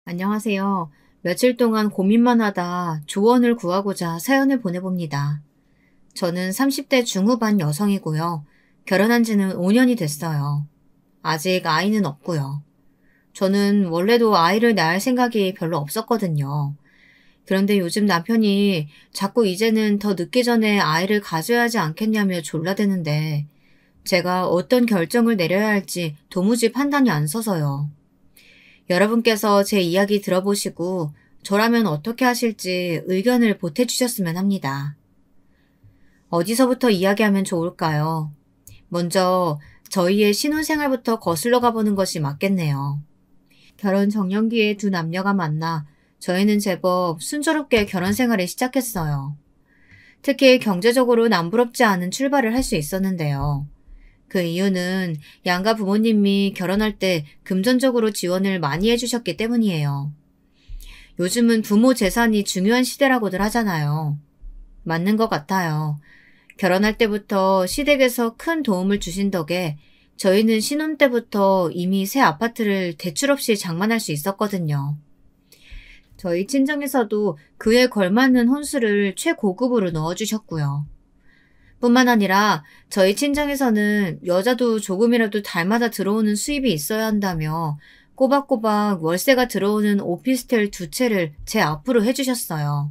안녕하세요. 며칠 동안 고민만 하다 조언을 구하고자 사연을 보내봅니다. 저는 30대 중후반 여성이고요. 결혼한 지는 5년이 됐어요. 아직 아이는 없고요. 저는 원래도 아이를 낳을 생각이 별로 없었거든요. 그런데 요즘 남편이 자꾸 이제는 더 늦기 전에 아이를 가져야 하지 않겠냐며 졸라대는데 제가 어떤 결정을 내려야 할지 도무지 판단이 안 서서요. 여러분께서 제 이야기 들어보시고 저라면 어떻게 하실지 의견을 보태주셨으면 합니다. 어디서부터 이야기하면 좋을까요? 먼저 저희의 신혼생활부터 거슬러 가보는 것이 맞겠네요. 결혼 정년기에 두 남녀가 만나 저희는 제법 순조롭게 결혼 생활을 시작했어요. 특히 경제적으로 남부럽지 않은 출발을 할 수 있었는데요. 그 이유는 양가 부모님이 결혼할 때 금전적으로 지원을 많이 해주셨기 때문이에요. 요즘은 부모 재산이 중요한 시대라고들 하잖아요. 맞는 것 같아요. 결혼할 때부터 시댁에서 큰 도움을 주신 덕에 저희는 신혼 때부터 이미 새 아파트를 대출 없이 장만할 수 있었거든요. 저희 친정에서도 그에 걸맞는 혼수를 최고급으로 넣어주셨고요. 뿐만 아니라 저희 친정에서는 여자도 조금이라도 달마다 들어오는 수입이 있어야 한다며 꼬박꼬박 월세가 들어오는 오피스텔 두 채를 제 앞으로 해주셨어요.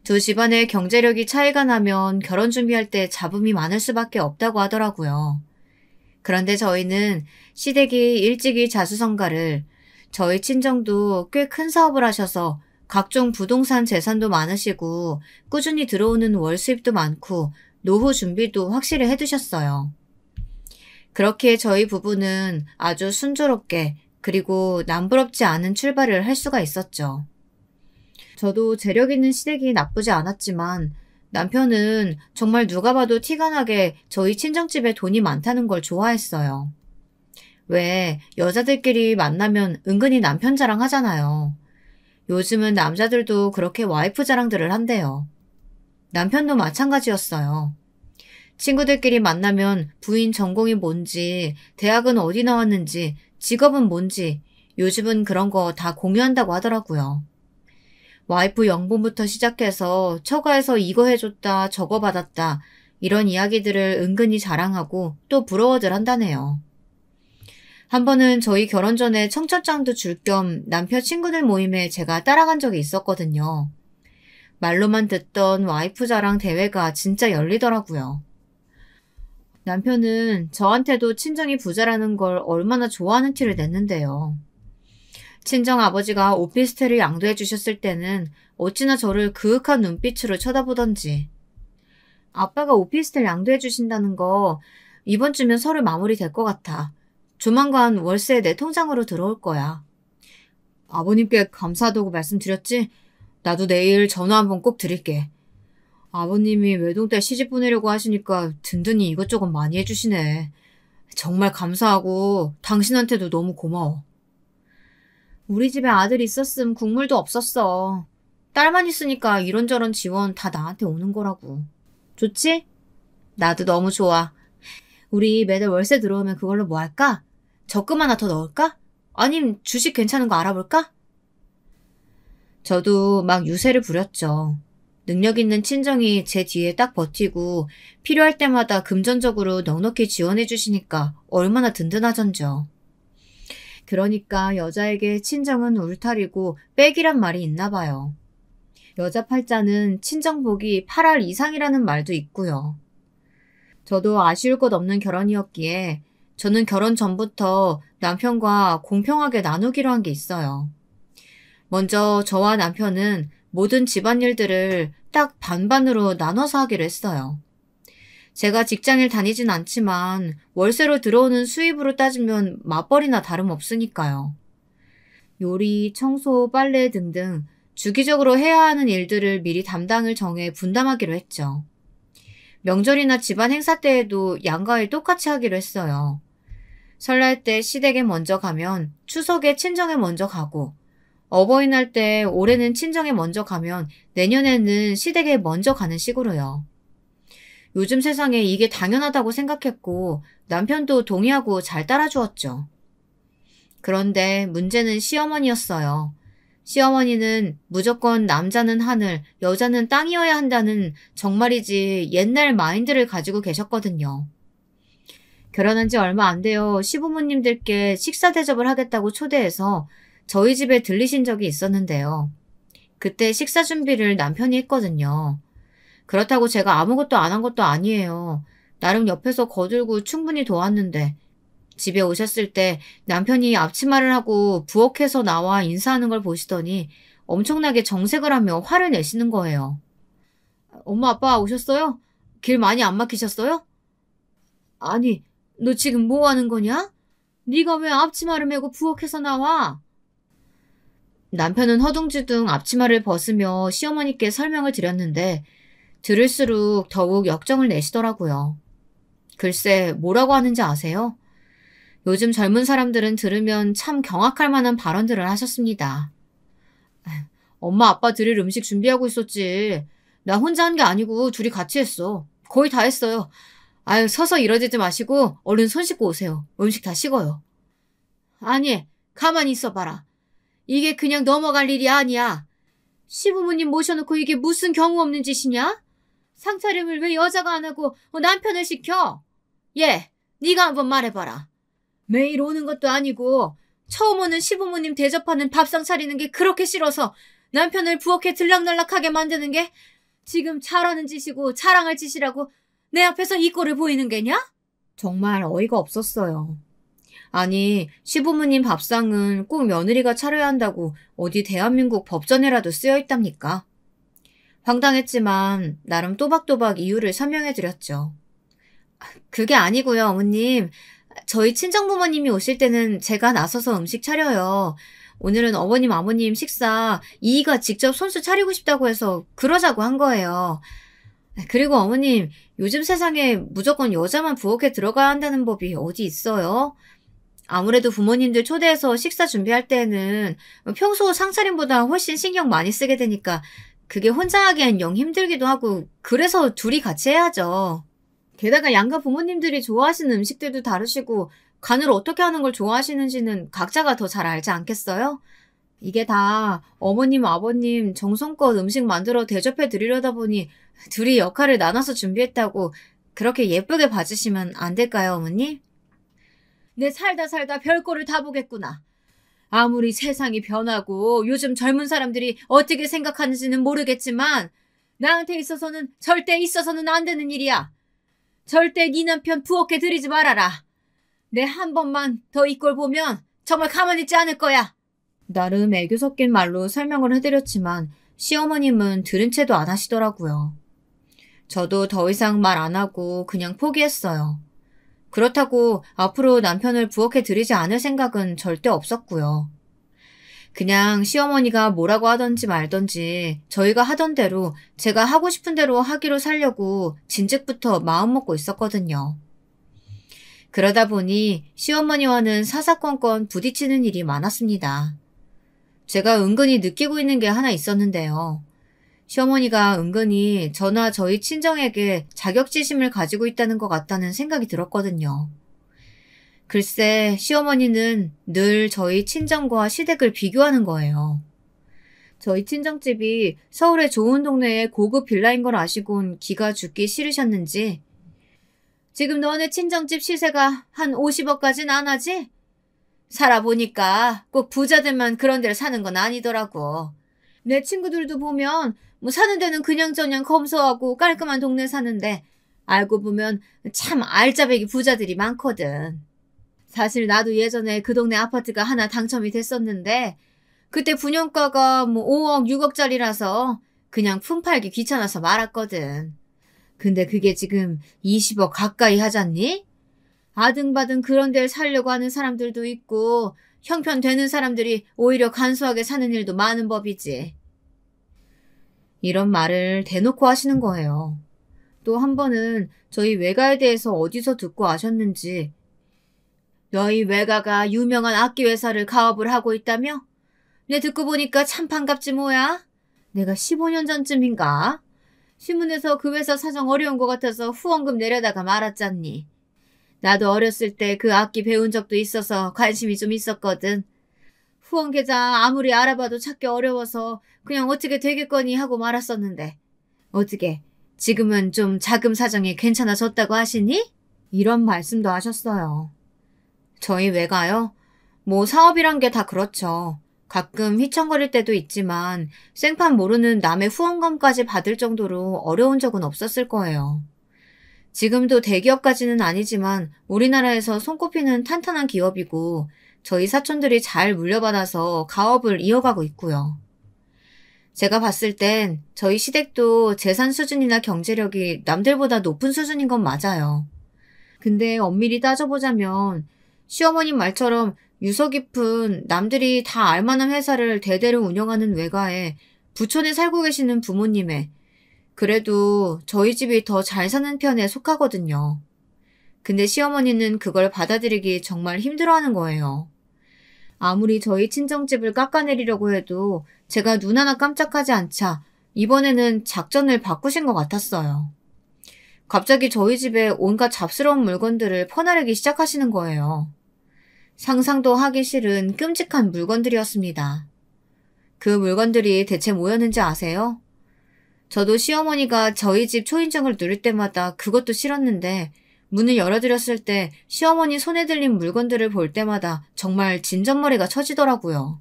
두 집안의 경제력이 차이가 나면 결혼 준비할 때 잡음이 많을 수밖에 없다고 하더라고요. 그런데 저희는 시댁이 일찍이 자수성가를, 저희 친정도 꽤 큰 사업을 하셔서 각종 부동산 재산도 많으시고 꾸준히 들어오는 월 수입도 많고 노후 준비도 확실히 해두셨어요. 그렇게 저희 부부는 아주 순조롭게 그리고 남부럽지 않은 출발을 할 수가 있었죠. 저도 재력 있는 시댁이 나쁘지 않았지만 남편은 정말 누가 봐도 티가 나게 저희 친정집에 돈이 많다는 걸 좋아했어요. 왜 여자들끼리 만나면 은근히 남편 자랑하잖아요. 요즘은 남자들도 그렇게 와이프 자랑들을 한대요. 남편도 마찬가지였어요. 친구들끼리 만나면 부인 전공이 뭔지, 대학은 어디 나왔는지, 직업은 뭔지, 요즘은 그런 거 다 공유한다고 하더라고요. 와이프 연봉부터 시작해서 처가에서 이거 해줬다, 저거 받았다, 이런 이야기들을 은근히 자랑하고 또 부러워들 한다네요. 한 번은 저희 결혼 전에 청첩장도 줄 겸 남편 친구들 모임에 제가 따라간 적이 있었거든요. 말로만 듣던 와이프 자랑 대회가 진짜 열리더라고요. 남편은 저한테도 친정이 부자라는 걸 얼마나 좋아하는 티를 냈는데요. 친정 아버지가 오피스텔을 양도해 주셨을 때는 어찌나 저를 그윽한 눈빛으로 쳐다보던지. 아빠가 오피스텔 양도해 주신다는 거 이번 주면 서류 마무리될 것 같아. 조만간 월세 내 통장으로 들어올 거야. 아버님께 감사하다고 말씀드렸지? 나도 내일 전화 한번 꼭 드릴게. 아버님이 외동딸 시집 보내려고 하시니까 든든히 이것저것 많이 해주시네. 정말 감사하고 당신한테도 너무 고마워. 우리 집에 아들 있었음 국물도 없었어. 딸만 있으니까 이런저런 지원 다 나한테 오는 거라고. 좋지? 나도 너무 좋아. 우리 매달 월세 들어오면 그걸로 뭐 할까? 적금 하나 더 넣을까? 아님 주식 괜찮은 거 알아볼까? 저도 막 유세를 부렸죠. 능력 있는 친정이 제 뒤에 딱 버티고 필요할 때마다 금전적으로 넉넉히 지원해 주시니까 얼마나 든든하던죠. 그러니까 여자에게 친정은 울타리고 백이란 말이 있나 봐요. 여자 팔자는 친정복이 8할 이상이라는 말도 있고요. 저도 아쉬울 것 없는 결혼이었기에 저는 결혼 전부터 남편과 공평하게 나누기로 한 게 있어요. 먼저 저와 남편은 모든 집안일들을 딱 반반으로 나눠서 하기로 했어요. 제가 직장을 다니진 않지만 월세로 들어오는 수입으로 따지면 맞벌이나 다름없으니까요. 요리, 청소, 빨래 등등 주기적으로 해야 하는 일들을 미리 담당을 정해 분담하기로 했죠. 명절이나 집안 행사 때에도 양가에 똑같이 하기로 했어요. 설날 때 시댁에 먼저 가면 추석에 친정에 먼저 가고, 어버이날 때 올해는 친정에 먼저 가면 내년에는 시댁에 먼저 가는 식으로요. 요즘 세상에 이게 당연하다고 생각했고 남편도 동의하고 잘 따라주었죠. 그런데 문제는 시어머니였어요. 시어머니는 무조건 남자는 하늘, 여자는 땅이어야 한다는 정말이지 옛날 마인드를 가지고 계셨거든요. 결혼한 지 얼마 안 돼요. 시부모님들께 식사 대접을 하겠다고 초대해서 저희 집에 들리신 적이 있었는데요. 그때 식사 준비를 남편이 했거든요. 그렇다고 제가 아무것도 안 한 것도 아니에요. 나름 옆에서 거들고 충분히 도왔는데 집에 오셨을 때 남편이 앞치마를 하고 부엌에서 나와 인사하는 걸 보시더니 엄청나게 정색을 하며 화를 내시는 거예요. 엄마 아빠 오셨어요? 길 많이 안 막히셨어요? 아니, 너 지금 뭐 하는 거냐? 네가 왜 앞치마를 메고 부엌에서 나와? 남편은 허둥지둥 앞치마를 벗으며 시어머니께 설명을 드렸는데 들을수록 더욱 역정을 내시더라고요. 글쎄 뭐라고 하는지 아세요? 요즘 젊은 사람들은 들으면 참 경악할 만한 발언들을 하셨습니다. 엄마 아빠 드릴 음식 준비하고 있었지. 나 혼자 한 게 아니고 둘이 같이 했어. 거의 다 했어요. 아유 서서 이러지지 마시고 얼른 손 씻고 오세요. 음식 다 식어요. 아니 가만히 있어봐라. 이게 그냥 넘어갈 일이 아니야. 시부모님 모셔놓고 이게 무슨 경우 없는 짓이냐? 상차림을 왜 여자가 안 하고 남편을 시켜? 얘, 네가 한번 말해봐라. 매일 오는 것도 아니고 처음 오는 시부모님 대접하는 밥상 차리는 게 그렇게 싫어서 남편을 부엌에 들락날락하게 만드는 게 지금 잘하는 짓이고 자랑할 짓이라고 내 앞에서 이 꼴을 보이는 게냐? 정말 어이가 없었어요. 아니 시부모님 밥상은 꼭 며느리가 차려야 한다고 어디 대한민국 법전에라도 쓰여있답니까? 황당했지만 나름 또박또박 이유를 설명해드렸죠. 그게 아니고요 어머님. 저희 친정부모님이 오실 때는 제가 나서서 음식 차려요. 오늘은 어머님 아버님 식사 이이가 직접 손수 차리고 싶다고 해서 그러자고 한 거예요. 그리고 어머님 요즘 세상에 무조건 여자만 부엌에 들어가야 한다는 법이 어디 있어요? 아무래도 부모님들 초대해서 식사 준비할 때는 평소 상차림보다 훨씬 신경 많이 쓰게 되니까 그게 혼자 하기엔 영 힘들기도 하고 그래서 둘이 같이 해야죠. 게다가 양가 부모님들이 좋아하시는 음식들도 다르시고 간을 어떻게 하는 걸 좋아하시는지는 각자가 더 잘 알지 않겠어요? 이게 다 어머님 아버님 정성껏 음식 만들어 대접해 드리려다 보니 둘이 역할을 나눠서 준비했다고 그렇게 예쁘게 봐주시면 안 될까요 어머니? 내 살다 별꼴을 다 보겠구나. 아무리 세상이 변하고 요즘 젊은 사람들이 어떻게 생각하는지는 모르겠지만 나한테 있어서는 절대 있어서는 안 되는 일이야. 절대 네 남편 부엌에 들이지 말아라. 내 한 번만 더 이 꼴 보면 정말 가만히 있지 않을 거야. 나름 애교 섞인 말로 설명을 해드렸지만 시어머님은 들은 채도 안 하시더라고요. 저도 더 이상 말 안 하고 그냥 포기했어요. 그렇다고 앞으로 남편을 부엌에 들이지 않을 생각은 절대 없었고요. 그냥 시어머니가 뭐라고 하던지 말던지 저희가 하던 대로 제가 하고 싶은 대로 하기로 살려고 진즉부터 마음먹고 있었거든요. 그러다 보니 시어머니와는 사사건건 부딪히는 일이 많았습니다. 제가 은근히 느끼고 있는 게 하나 있었는데요. 시어머니가 은근히 저나 저희 친정에게 자격지심을 가지고 있다는 것 같다는 생각이 들었거든요. 글쎄 시어머니는 늘 저희 친정과 시댁을 비교하는 거예요. 저희 친정집이 서울의 좋은 동네의 고급 빌라인 걸 아시곤 기가 죽기 싫으셨는지 지금 너네 친정집 시세가 한 50억까지는 안 하지? 살아보니까 꼭 부자들만 그런 데를 사는 건 아니더라고. 내 친구들도 보면 사는 데는 그냥저냥 검소하고 깔끔한 동네 사는데 알고 보면 참 알짜배기 부자들이 많거든. 사실 나도 예전에 그 동네 아파트가 하나 당첨이 됐었는데 그때 분양가가 5억, 6억짜리라서 그냥 품팔기 귀찮아서 말았거든. 근데 그게 지금 20억 가까이 하잖니? 아등바등 그런 데를 살려고 하는 사람들도 있고 형편되는 사람들이 오히려 간소하게 사는 일도 많은 법이지. 이런 말을 대놓고 하시는 거예요. 또 한 번은 저희 외가에 대해서 어디서 듣고 아셨는지 너희 외가가 유명한 악기회사를 가업을 하고 있다며? 내 듣고 보니까 참 반갑지 뭐야? 내가 15년 전쯤인가? 신문에서 그 회사 사정 어려운 것 같아서 후원금 내려다가 말았잖니. 나도 어렸을 때 그 악기 배운 적도 있어서 관심이 좀 있었거든. 후원 계좌 아무리 알아봐도 찾기 어려워서 그냥 어떻게 되겠거니 하고 말았었는데 어떻게 지금은 좀 자금 사정이 괜찮아졌다고 하시니? 이런 말씀도 하셨어요. 저희 외가요? 뭐 사업이란 게 다 그렇죠. 가끔 휘청거릴 때도 있지만 생판 모르는 남의 후원금까지 받을 정도로 어려운 적은 없었을 거예요. 지금도 대기업까지는 아니지만 우리나라에서 손꼽히는 탄탄한 기업이고 저희 사촌들이 잘 물려받아서 가업을 이어가고 있고요. 제가 봤을 땐 저희 시댁도 재산 수준이나 경제력이 남들보다 높은 수준인 건 맞아요. 근데 엄밀히 따져보자면 시어머님 말처럼 유서 깊은 남들이 다 알만한 회사를 대대로 운영하는 외가에 부촌에 살고 계시는 부모님의 그래도 저희 집이 더 잘 사는 편에 속하거든요. 근데 시어머니는 그걸 받아들이기 정말 힘들어하는 거예요. 아무리 저희 친정집을 깎아내리려고 해도 제가 눈 하나 깜짝하지 않자 이번에는 작전을 바꾸신 것 같았어요. 갑자기 저희 집에 온갖 잡스러운 물건들을 퍼나르기 시작하시는 거예요. 상상도 하기 싫은 끔찍한 물건들이었습니다. 그 물건들이 대체 뭐였는지 아세요? 저도 시어머니가 저희 집 초인종을 누를 때마다 그것도 싫었는데 문을 열어드렸을 때 시어머니 손에 들린 물건들을 볼 때마다 정말 진전머리가 쳐지더라고요.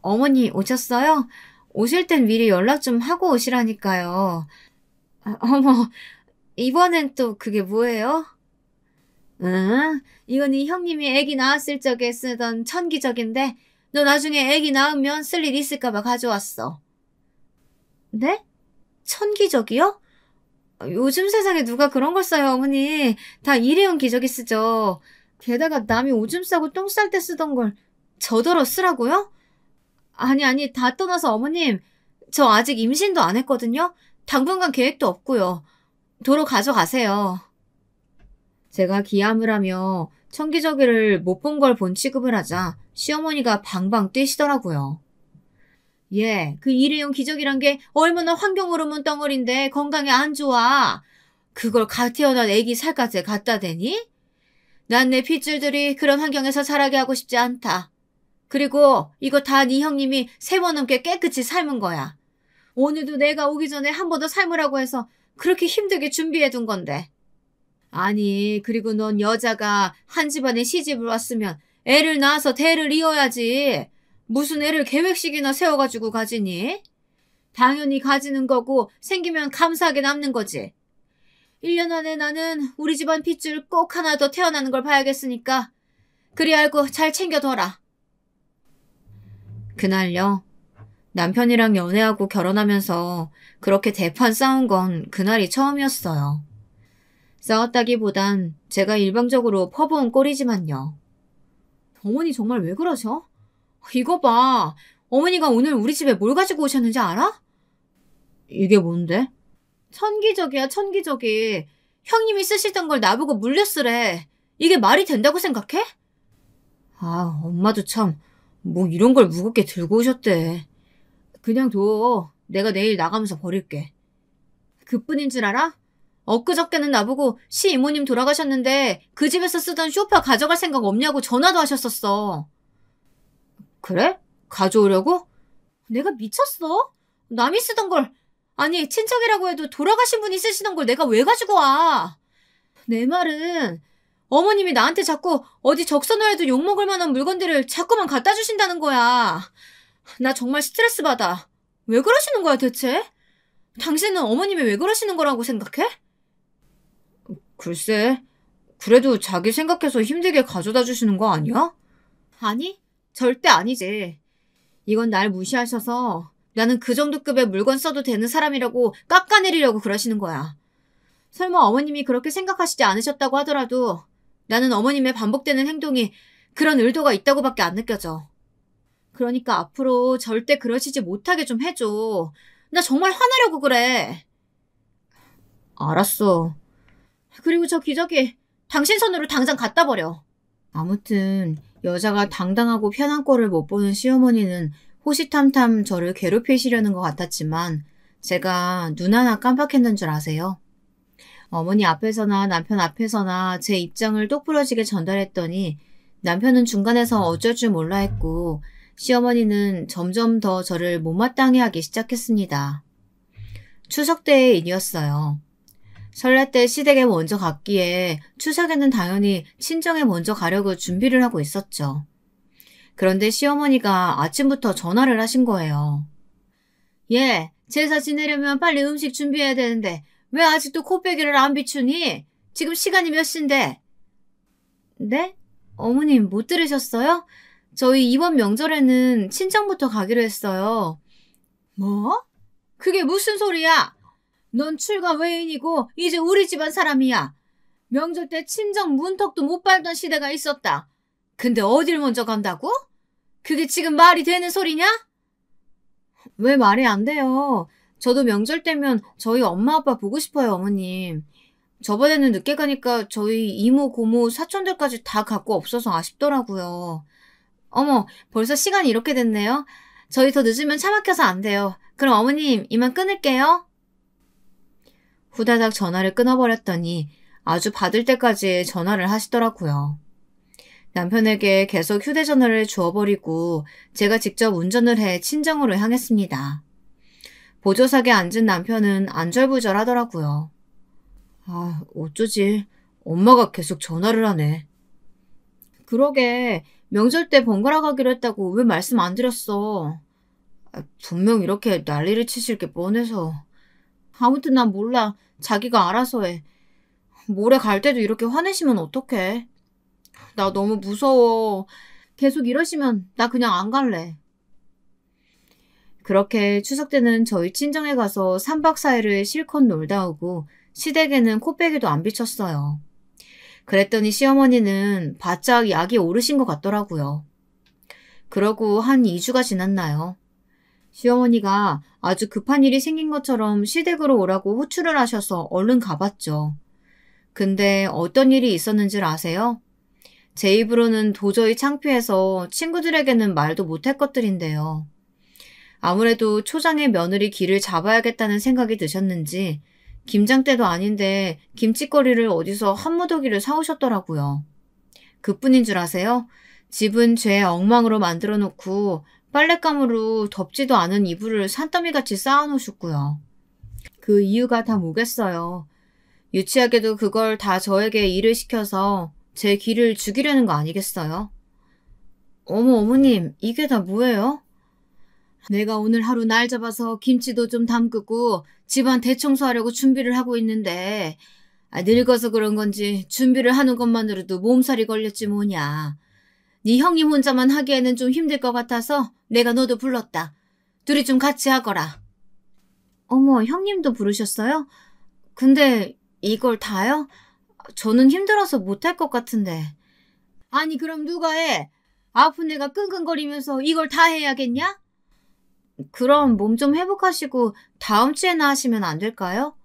어머니 오셨어요? 오실 땐 미리 연락 좀 하고 오시라니까요. 어머, 이번엔 또 그게 뭐예요? 이건 네 형님이 애기 낳았을 적에 쓰던 천기적인데 너 나중에 애기 낳으면 쓸 일 있을까봐 가져왔어. 네? 천기적이요? 요즘 세상에 누가 그런 걸 써요, 어머니. 다 일회용 기저귀 쓰죠. 게다가 남이 오줌 싸고 똥 쌀 때 쓰던 걸 저더러 쓰라고요? 아니, 다 떠나서 어머님, 저 아직 임신도 안 했거든요? 당분간 계획도 없고요. 도로 가져가세요. 제가 기함을 하며 천기저귀를 못 본 걸 본 취급을 하자 시어머니가 방방 뛰시더라고요. 예, 그 일회용 기저귀란 게 얼마나 환경오염은 덩어리인데 건강에 안 좋아. 그걸 갓 태어난 애기 살갗에 갖다 대니? 난 내 핏줄들이 그런 환경에서 자라게 하고 싶지 않다. 그리고 이거 다 네 형님이 3번 넘게 깨끗이 삶은 거야. 오늘도 내가 오기 전에 한 번 더 삶으라고 해서 그렇게 힘들게 준비해둔 건데. 아니, 그리고 넌 여자가 한 집안에 시집을 왔으면 애를 낳아서 대를 이어야지. 무슨 애를 계획식이나 세워가지고 가지니? 당연히 가지는 거고 생기면 감사하게 남는 거지. 1년 안에 나는 우리 집안 핏줄 꼭 하나 더 태어나는 걸 봐야겠으니까 그리 알고 잘 챙겨둬라. 그날요. 남편이랑 연애하고 결혼하면서 그렇게 대판 싸운 건 그날이 처음이었어요. 싸웠다기보단 제가 일방적으로 퍼부은 꼴이지만요. 어머니 정말 왜 그러셔? 이거 봐. 어머니가 오늘 우리 집에 뭘 가지고 오셨는지 알아? 이게 뭔데? 천기저귀야, 천기저귀. 형님이 쓰시던 걸 나보고 물려쓰래. 이게 말이 된다고 생각해? 엄마도 참, 뭐 이런 걸 무겁게 들고 오셨대. 그냥 둬. 내가 내일 나가면서 버릴게. 그뿐인 줄 알아? 엊그저께는 나보고 시이모님 돌아가셨는데 그 집에서 쓰던 쇼파 가져갈 생각 없냐고 전화도 하셨었어. 그래? 가져오려고? 내가 미쳤어? 남이 쓰던 걸, 아니 친척이라고 해도 돌아가신 분이 쓰시던 걸 내가 왜 가지고 와? 내 말은 어머님이 나한테 자꾸 어디 적서놓아도 욕먹을 만한 물건들을 자꾸만 갖다 주신다는 거야. 나 정말 스트레스 받아. 왜 그러시는 거야 대체? 당신은 어머님이 왜 그러시는 거라고 생각해? 글쎄, 그래도 자기 생각해서 힘들게 가져다 주시는 거 아니야? 아니, 절대 아니지. 이건 날 무시하셔서 나는 그 정도 급의 물건 써도 되는 사람이라고 깎아내리려고 그러시는 거야. 설마 어머님이 그렇게 생각하시지 않으셨다고 하더라도 나는 어머님의 반복되는 행동이 그런 의도가 있다고밖에 안 느껴져. 그러니까 앞으로 절대 그러시지 못하게 좀 해줘. 나 정말 화나려고 그래. 알았어. 그리고 저 기저귀 당신 손으로 당장 갖다 버려. 아무튼 여자가 당당하고 편한 꼴을 못 보는 시어머니는 호시탐탐 저를 괴롭히시려는 것 같았지만 제가 눈 하나 깜빡했는 줄 아세요? 어머니 앞에서나 남편 앞에서나 제 입장을 똑부러지게 전달했더니 남편은 중간에서 어쩔 줄 몰라 했고 시어머니는 점점 더 저를 못마땅해 하기 시작했습니다. 추석 때의 일이었어요. 설날 때 시댁에 먼저 갔기에 추석에는 당연히 친정에 먼저 가려고 준비를 하고 있었죠. 그런데 시어머니가 아침부터 전화를 하신 거예요. 예, 제사 지내려면 빨리 음식 준비해야 되는데 왜 아직도 코빼기를 안 비추니? 지금 시간이 몇 시인데? 네? 어머님 못 들으셨어요? 저희 이번 명절에는 친정부터 가기로 했어요. 뭐? 그게 무슨 소리야? 넌 출가 외인이고 이제 우리 집안 사람이야. 명절 때 친정 문턱도 못 밟던 시대가 있었다. 근데 어딜 먼저 간다고? 그게 지금 말이 되는 소리냐? 왜 말이 안 돼요? 저도 명절 때면 저희 엄마 아빠 보고 싶어요, 어머님. 저번에는 늦게 가니까 저희 이모, 고모, 사촌들까지 다 갖고 없어서 아쉽더라고요. 어머, 벌써 시간이 이렇게 됐네요. 저희 더 늦으면 차 막혀서 안 돼요. 그럼 어머님, 이만 끊을게요. 후다닥 전화를 끊어버렸더니 아주 받을 때까지 전화를 하시더라고요. 남편에게 계속 휴대전화를 주워버리고 제가 직접 운전을 해 친정으로 향했습니다. 보조석에 앉은 남편은 안절부절하더라고요. 아, 어쩌지. 엄마가 계속 전화를 하네. 그러게, 명절 때 번갈아 가기로 했다고 왜 말씀 안 드렸어? 분명 이렇게 난리를 치실 게 뻔해서. 아무튼 난 몰라. 자기가 알아서 해. 모레 갈 때도 이렇게 화내시면 어떡해. 나 너무 무서워. 계속 이러시면 나 그냥 안 갈래. 그렇게 추석 때는 저희 친정에 가서 3박 4일을 실컷 놀다 오고 시댁에는 코빼기도 안 비쳤어요. 그랬더니 시어머니는 바짝 약이 오르신 것 같더라고요. 그러고 한 2주가 지났나요? 시어머니가 아주 급한 일이 생긴 것처럼 시댁으로 오라고 호출을 하셔서 얼른 가봤죠. 근데 어떤 일이 있었는지 아세요? 제 입으로는 도저히 창피해서 친구들에게는 말도 못할 것들인데요. 아무래도 초장의 며느리 길을 잡아야겠다는 생각이 드셨는지 김장 때도 아닌데 김치거리를 어디서 한 무더기를 사오셨더라고요. 그뿐인 줄 아세요? 집은 죄 엉망으로 만들어 놓고 빨랫감으로 덥지도 않은 이불을 산더미같이 쌓아놓으셨고요. 그 이유가 다 뭐겠어요. 유치하게도 그걸 다 저에게 일을 시켜서 제 기를 죽이려는 거 아니겠어요? 어머, 어머님, 이게 다 뭐예요? 내가 오늘 하루 날 잡아서 김치도 좀 담그고 집안 대청소하려고 준비를 하고 있는데 늙어서 그런 건지 준비를 하는 것만으로도 몸살이 걸렸지 뭐냐. 네 형님 혼자만 하기에는 좀 힘들 것 같아서 내가 너도 불렀다. 둘이 좀 같이 하거라. 어머, 형님도 부르셨어요? 근데 이걸 다요? 저는 힘들어서 못할 것 같은데. 아니 그럼 누가 해? 아픈 애가 끙끙거리면서 이걸 다 해야겠냐? 그럼 몸 좀 회복하시고 다음 주에나 하시면 안 될까요?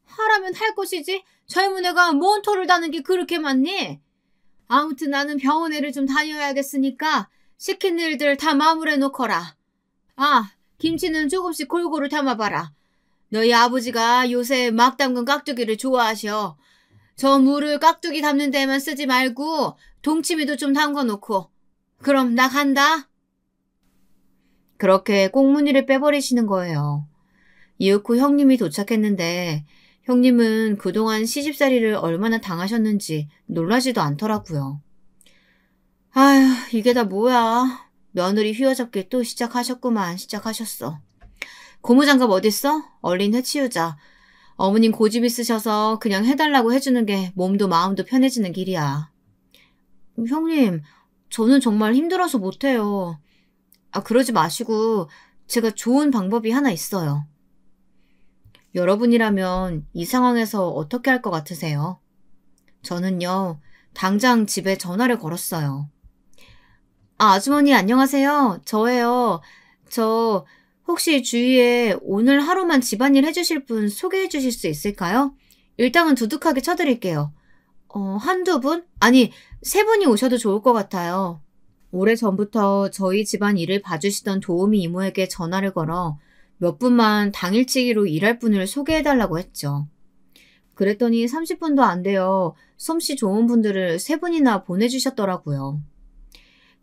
하라면 할 것이지 젊은 애가 뭔 토를 다는 게 그렇게 많니? 아무튼 나는 병원에를 좀 다녀야겠으니까 시킨 일들 다 마무리해 놓거라. 아, 김치는 조금씩 골고루 담아봐라. 너희 아버지가 요새 막 담근 깍두기를 좋아하셔. 저 물을 깍두기 담는 데만 쓰지 말고 동치미도 좀 담궈놓고. 그럼 나 간다. 그렇게 꽁무니를 빼버리시는 거예요. 이윽 후 형님이 도착했는데 형님은 그동안 시집살이를 얼마나 당하셨는지 놀라지도 않더라고요. 아휴, 이게 다 뭐야. 며느리 휘어잡기 또 시작하셨어. 고무장갑 어딨어? 얼른 해치우자. 어머님 고집 있으셔서 그냥 해달라고 해주는 게 몸도 마음도 편해지는 길이야. 형님, 저는 정말 힘들어서 못해요. 그러지 마시고 제가 좋은 방법이 하나 있어요. 여러분이라면 이 상황에서 어떻게 할 것 같으세요? 저는요, 당장 집에 전화를 걸었어요. 아주머니 안녕하세요. 저예요. 저 혹시 주위에 오늘 하루만 집안일 해주실 분 소개해 주실 수 있을까요? 일당은 두둑하게 쳐드릴게요. 한두 분? 아니, 세 분이 오셔도 좋을 것 같아요. 오래전부터 저희 집안 일을 봐주시던 도우미 이모에게 전화를 걸어 몇 분만 당일치기로 일할 분을 소개해달라고 했죠. 그랬더니 30분도 안 돼요. 솜씨 좋은 분들을 3분이나 보내주셨더라고요.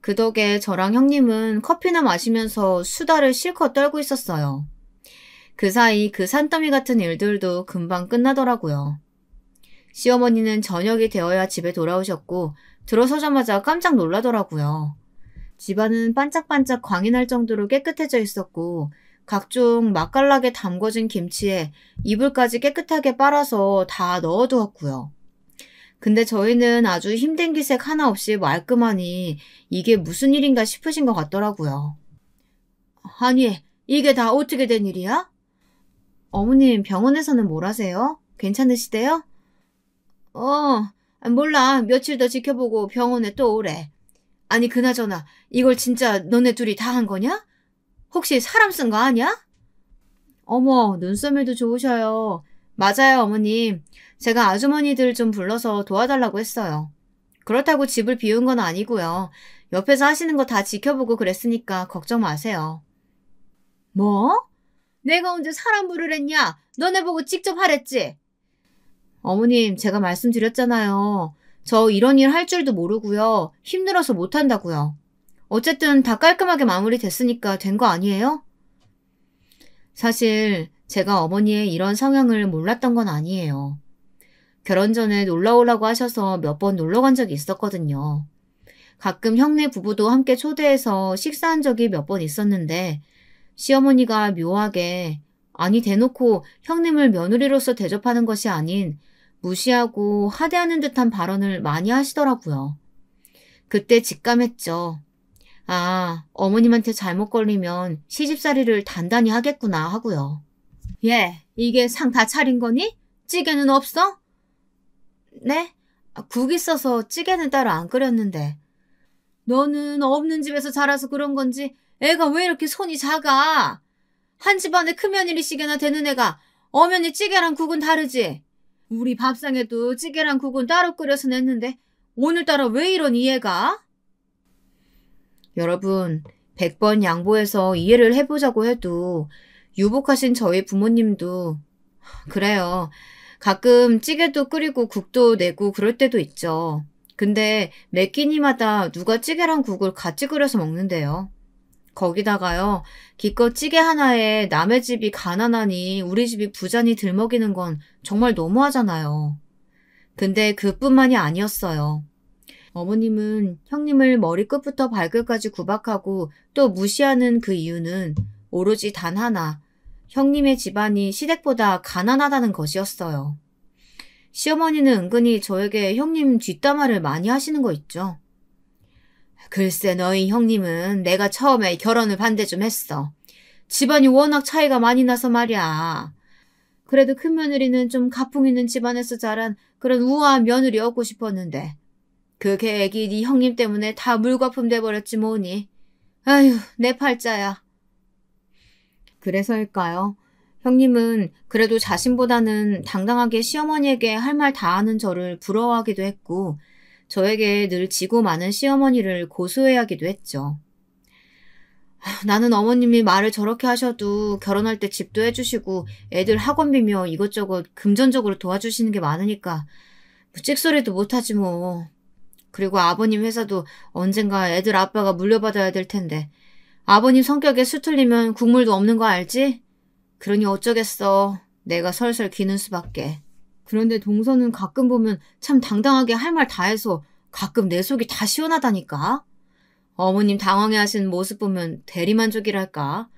그 덕에 저랑 형님은 커피나 마시면서 수다를 실컷 떨고 있었어요. 그 사이 그 산더미 같은 일들도 금방 끝나더라고요. 시어머니는 저녁이 되어야 집에 돌아오셨고 들어서자마자 깜짝 놀라더라고요. 집안은 반짝반짝 광이 날 정도로 깨끗해져 있었고 각종 맛깔나게 담궈진 김치에 이불까지 깨끗하게 빨아서 다 넣어두었고요. 근데 저희는 아주 힘든 기색 하나 없이 말끔하니 이게 무슨 일인가 싶으신 것 같더라고요. 아니, 이게 다 어떻게 된 일이야? 어머님, 병원에서는 뭘 하세요? 괜찮으시대요? 몰라. 며칠 더 지켜보고 병원에 또 오래. 아니, 그나저나 이걸 진짜 너네 둘이 다 한 거냐? 혹시 사람 쓴 거 아니야? 어머, 눈썰미도 좋으셔요. 맞아요, 어머님. 제가 아주머니들 좀 불러서 도와달라고 했어요. 그렇다고 집을 비운 건 아니고요. 옆에서 하시는 거 다 지켜보고 그랬으니까 걱정 마세요. 뭐? 내가 언제 사람 부르랬냐? 너네 보고 직접 하랬지? 어머님, 제가 말씀드렸잖아요. 저 이런 일 할 줄도 모르고요. 힘들어서 못한다고요. 어쨌든 다 깔끔하게 마무리됐으니까 된 거 아니에요? 사실 제가 어머니의 이런 성향을 몰랐던 건 아니에요. 결혼 전에 놀러 오라고 하셔서 몇 번 놀러 간 적이 있었거든요. 가끔 형네 부부도 함께 초대해서 식사한 적이 몇 번 있었는데 시어머니가 묘하게 아니 대놓고 형님을 며느리로서 대접하는 것이 아닌 무시하고 하대하는 듯한 발언을 많이 하시더라고요. 그때 직감했죠. 아, 어머님한테 잘못 걸리면 시집살이를 단단히 하겠구나 하고요. 예, 이게 상 다 차린 거니? 찌개는 없어? 네? 국 있어서 찌개는 따로 안 끓였는데. 너는 없는 집에서 자라서 그런 건지 애가 왜 이렇게 손이 작아? 한 집안에 큰며느리시게나 되는 애가 엄연히 찌개랑 국은 다르지? 우리 밥상에도 찌개랑 국은 따로 끓여서 냈는데 오늘따라 왜 이러니 얘가? 여러분, 100번 양보해서 이해를 해보자고 해도 유복하신 저희 부모님도 그래요. 가끔 찌개도 끓이고 국도 내고 그럴 때도 있죠. 근데 매 끼니마다 누가 찌개랑 국을 같이 끓여서 먹는데요. 거기다가요. 기껏 찌개 하나에 남의 집이 가난하니 우리 집이 부자니 들먹이는 건 정말 너무하잖아요. 근데 그뿐만이 아니었어요. 어머님은 형님을 머리끝부터 발끝까지 구박하고 또 무시하는 그 이유는 오로지 단 하나, 형님의 집안이 시댁보다 가난하다는 것이었어요. 시어머니는 은근히 저에게 형님 뒷담화를 많이 하시는 거 있죠. 글쎄 너희 형님은 내가 처음에 결혼을 반대 좀 했어. 집안이 워낙 차이가 많이 나서 말이야. 그래도 큰며느리는 좀 가풍 있는 집안에서 자란 그런 우아한 며느리 얻고 싶었는데 그 계획이 네 형님 때문에 다 물거품 돼버렸지 뭐니. 아휴 내 팔자야. 그래서일까요? 형님은 그래도 자신보다는 당당하게 시어머니에게 할 말 다 하는 저를 부러워하기도 했고 저에게 늘 지고 많은 시어머니를 고소해하기도 했죠. 나는 어머님이 말을 저렇게 하셔도 결혼할 때 집도 해주시고 애들 학원비며 이것저것 금전적으로 도와주시는 게 많으니까 뭐 찍소리도 못하지 뭐. 그리고 아버님 회사도 언젠가 애들 아빠가 물려받아야 될 텐데 아버님 성격에 수틀리면 국물도 없는 거 알지? 그러니 어쩌겠어. 내가 설설 기는 수밖에. 그런데 동서는 가끔 보면 참 당당하게 할 말 다 해서 가끔 내 속이 다 시원하다니까. 어머님 당황해하시는 모습 보면 대리만족이랄까.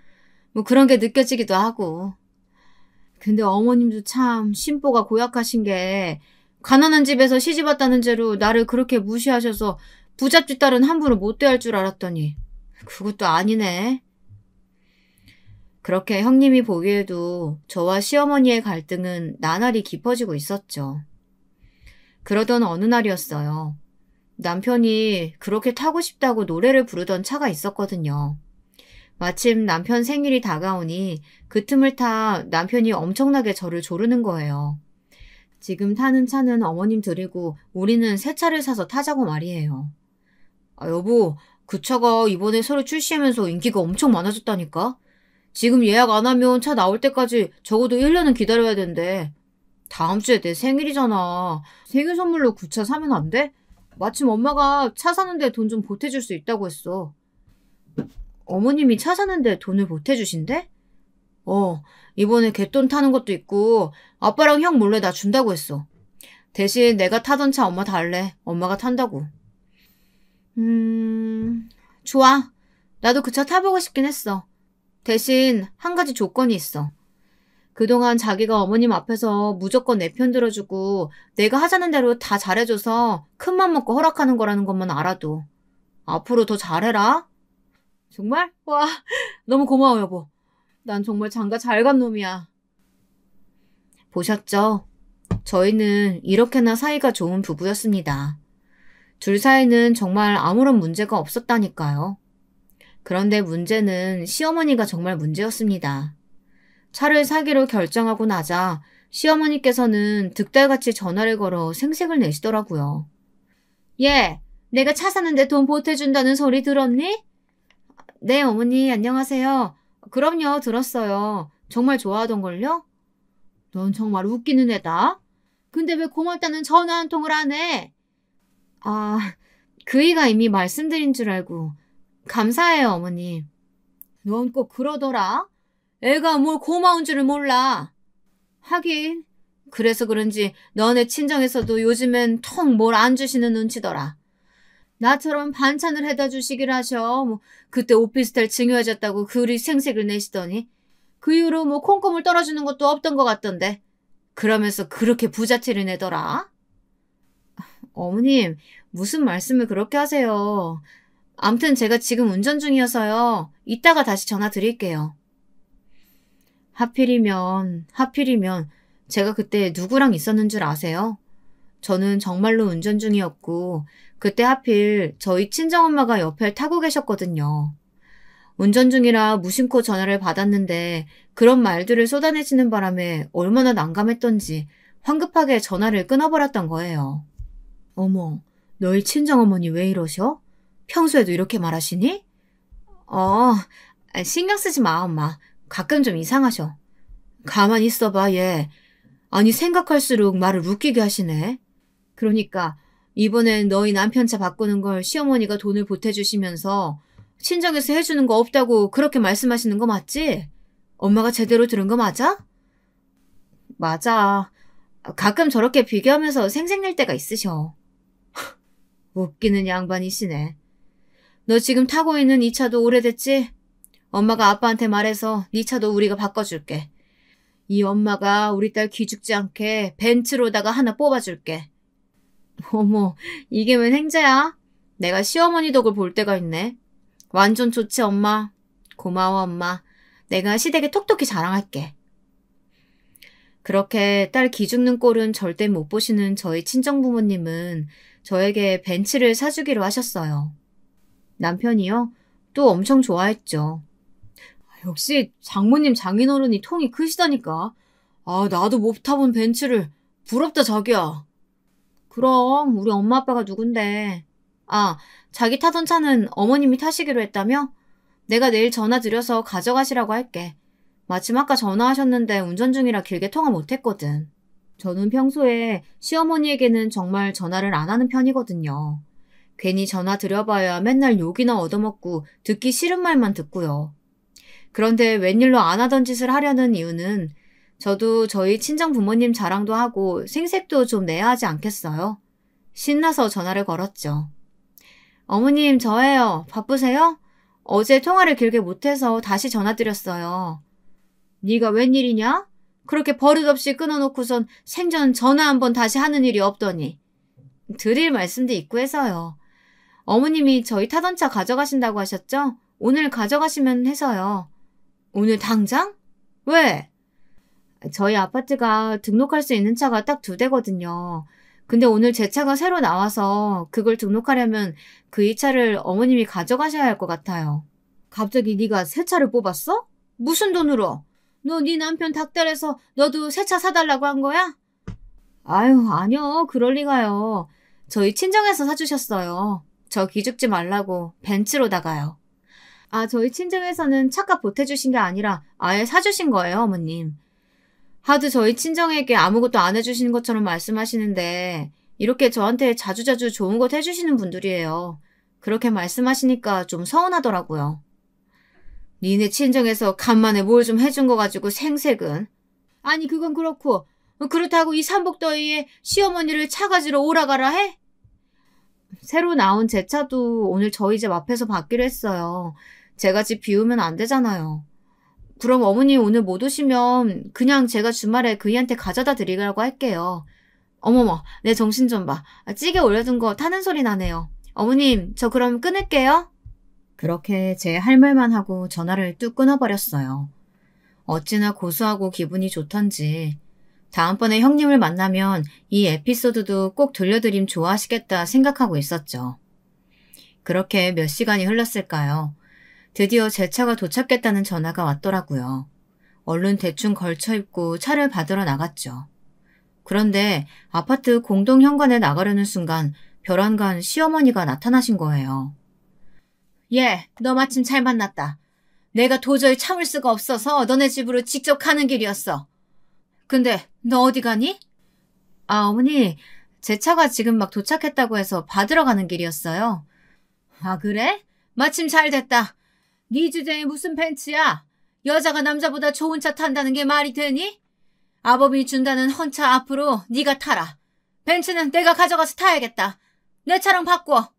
뭐 그런 게 느껴지기도 하고. 근데 어머님도 참 심보가 고약하신 게 가난한 집에서 시집 왔다는 죄로 나를 그렇게 무시하셔서 부잣집 딸은 함부로 못 대할 줄 알았더니 그것도 아니네. 그렇게 형님이 보기에도 저와 시어머니의 갈등은 나날이 깊어지고 있었죠. 그러던 어느 날이었어요. 남편이 그렇게 타고 싶다고 노래를 부르던 차가 있었거든요. 마침 남편 생일이 다가오니 그 틈을 타 남편이 엄청나게 저를 조르는 거예요. 지금 타는 차는 어머님 드리고 우리는 새 차를 사서 타자고 말이에요. 여보, 그 차가 이번에 새로 출시하면서 인기가 엄청 많아졌다니까? 지금 예약 안 하면 차 나올 때까지 적어도 1년은 기다려야 된대. 다음 주에 내 생일이잖아. 생일 선물로 그 차 사면 안 돼? 마침 엄마가 차 사는데 돈 좀 보태줄 수 있다고 했어. 어머님이 차 사는데 돈을 보태주신대? 이번에 갯돈 타는 것도 있고 아빠랑 형 몰래 나 준다고 했어. 대신 내가 타던 차 엄마 달래. 엄마가 탄다고. 좋아. 나도 그 차 타보고 싶긴 했어. 대신 한 가지 조건이 있어. 그동안 자기가 어머님 앞에서 무조건 내 편 들어주고 내가 하자는 대로 다 잘해줘서 큰맘 먹고 허락하는 거라는 것만 알아도. 앞으로 더 잘해라. 정말? 와, 너무 고마워, 여보. 난 정말 장가 잘 간 놈이야. 보셨죠? 저희는 이렇게나 사이가 좋은 부부였습니다. 둘 사이는 정말 아무런 문제가 없었다니까요. 그런데 문제는 시어머니가 정말 문제였습니다. 차를 사기로 결정하고 나자 시어머니께서는 득달같이 전화를 걸어 생색을 내시더라고요. 얘, 내가 차 사는데 돈 보태준다는 소리 들었니? 네, 어머니, 안녕하세요. 그럼요, 들었어요. 정말 좋아하던걸요? 넌 정말 웃기는 애다. 근데 왜 고맙다는 전화 한 통을 안 해? 그이가 이미 말씀드린 줄 알고. 감사해요, 어머니. 넌 꼭 그러더라. 애가 뭘 고마운 줄을 몰라. 하긴 그래서 그런지 너네 친정에서도 요즘엔 통 뭘 안 주시는 눈치더라. 나처럼 반찬을 해다 주시길 하셔. 그때 오피스텔 증여해줬다고 그리 생색을 내시더니 그 이후로 콩고물 떨어주는 것도 없던 것 같던데. 그러면서 그렇게 부자티를 내더라. 어머님, 무슨 말씀을 그렇게 하세요. 암튼 제가 지금 운전 중이어서요. 이따가 다시 전화 드릴게요. 하필이면 제가 그때 누구랑 있었는 줄 아세요? 저는 정말로 운전 중이었고 그때 하필 저희 친정엄마가 옆에 타고 계셨거든요. 운전 중이라 무심코 전화를 받았는데 그런 말들을 쏟아내시는 바람에 얼마나 난감했던지 황급하게 전화를 끊어버렸던 거예요. 어머, 너희 친정어머니 왜 이러셔? 평소에도 이렇게 말하시니? 신경 쓰지 마, 엄마. 가끔 좀 이상하셔. 가만히 있어봐, 얘. 아니, 생각할수록 말을 웃기게 하시네. 그러니까 이번엔 너희 남편 차 바꾸는 걸 시어머니가 돈을 보태주시면서 친정에서 해주는 거 없다고 그렇게 말씀하시는 거 맞지? 엄마가 제대로 들은 거 맞아? 맞아. 가끔 저렇게 비교하면서 생색낼 때가 있으셔. 웃기는 양반이시네. 너 지금 타고 있는 이 차도 오래됐지? 엄마가 아빠한테 말해서 네 차도 우리가 바꿔줄게. 이 엄마가 우리 딸 기죽지 않게 벤츠로다가 하나 뽑아줄게. 어머, 이게 웬 행자야? 내가 시어머니 덕을 볼 때가 있네. 완전 좋지, 엄마. 고마워, 엄마. 내가 시댁에 톡톡히 자랑할게. 그렇게 딸 기죽는 꼴은 절대 못 보시는 저희 친정부모님은 저에게 벤츠를 사주기로 하셨어요. 남편이요? 또 엄청 좋아했죠. 역시 장모님 장인어른이 통이 크시다니까. 나도 못 타본 벤츠를. 부럽다, 자기야. 그럼 우리 엄마 아빠가 누군데. 자기 타던 차는 어머님이 타시기로 했다며? 내가 내일 전화 드려서 가져가시라고 할게. 마침 아까 전화하셨는데 운전 중이라 길게 통화 못했거든. 저는 평소에 시어머니에게는 정말 전화를 안 하는 편이거든요. 괜히 전화 드려봐야 맨날 욕이나 얻어먹고 듣기 싫은 말만 듣고요. 그런데 웬일로 안 하던 짓을 하려는 이유는 저도 저희 친정 부모님 자랑도 하고 생색도 좀 내야 하지 않겠어요? 신나서 전화를 걸었죠. 어머님, 저예요. 바쁘세요? 어제 통화를 길게 못해서 다시 전화드렸어요. 네가 웬일이냐? 그렇게 버릇없이 끊어놓고선 생전 전화 한번 다시 하는 일이 없더니. 드릴 말씀도 있고 해서요. 어머님이 저희 타던 차 가져가신다고 하셨죠? 오늘 가져가시면 해서요. 오늘 당장? 왜? 저희 아파트가 등록할 수 있는 차가 딱 2대거든요. 근데 오늘 제 차가 새로 나와서 그걸 등록하려면 그 이 차를 어머님이 가져가셔야 할 것 같아요. 갑자기 네가 새 차를 뽑았어? 무슨 돈으로? 너 네 남편 닥달해서 너도 새 차 사달라고 한 거야? 아니요. 그럴 리가요. 저희 친정에서 사주셨어요. 저 기죽지 말라고 벤츠로다가요. 저희 친정에서는 차값 보태주신 게 아니라 아예 사주신 거예요, 어머님. 하도 저희 친정에게 아무것도 안 해주시는 것처럼 말씀하시는데 이렇게 저한테 자주자주 좋은 것 해주시는 분들이에요. 그렇게 말씀하시니까 좀 서운하더라고요. 니네 친정에서 간만에 뭘 좀 해준 거 가지고 생색은. 아니 그건 그렇고 그렇다고 이 삼복더위에 시어머니를 차 가지러 오라가라 해? 새로 나온 제 차도 오늘 저희 집 앞에서 받기로 했어요. 제가 집 비우면 안 되잖아요. 그럼 어머니 오늘 못 오시면 그냥 제가 주말에 그이한테 가져다 드리라고 할게요. 어머머, 내 정신 좀 봐. 찌개 올려둔 거 타는 소리 나네요. 어머님, 저 그럼 끊을게요. 그렇게 제 할 말만 하고 전화를 뚝 끊어버렸어요. 어찌나 고소하고 기분이 좋던지 다음번에 형님을 만나면 이 에피소드도 꼭 들려드림 좋아하시겠다 생각하고 있었죠. 그렇게 몇 시간이 흘렀을까요? 드디어 제 차가 도착했다는 전화가 왔더라고요. 얼른 대충 걸쳐 입고 차를 받으러 나갔죠. 그런데 아파트 공동 현관에 나가려는 순간 벼랑간 시어머니가 나타나신 거예요. 예, 너 마침 잘 만났다. 내가 도저히 참을 수가 없어서 너네 집으로 직접 가는 길이었어. 근데 너 어디 가니? 아, 어머니, 제 차가 지금 막 도착했다고 해서 받으러 가는 길이었어요. 아, 그래? 마침 잘 됐다. 네 주제에 무슨 벤츠야? 여자가 남자보다 좋은 차 탄다는 게 말이 되니? 아범이 준다는 헌차 앞으로 네가 타라. 벤츠는 내가 가져가서 타야겠다. 내 차랑 바꿔.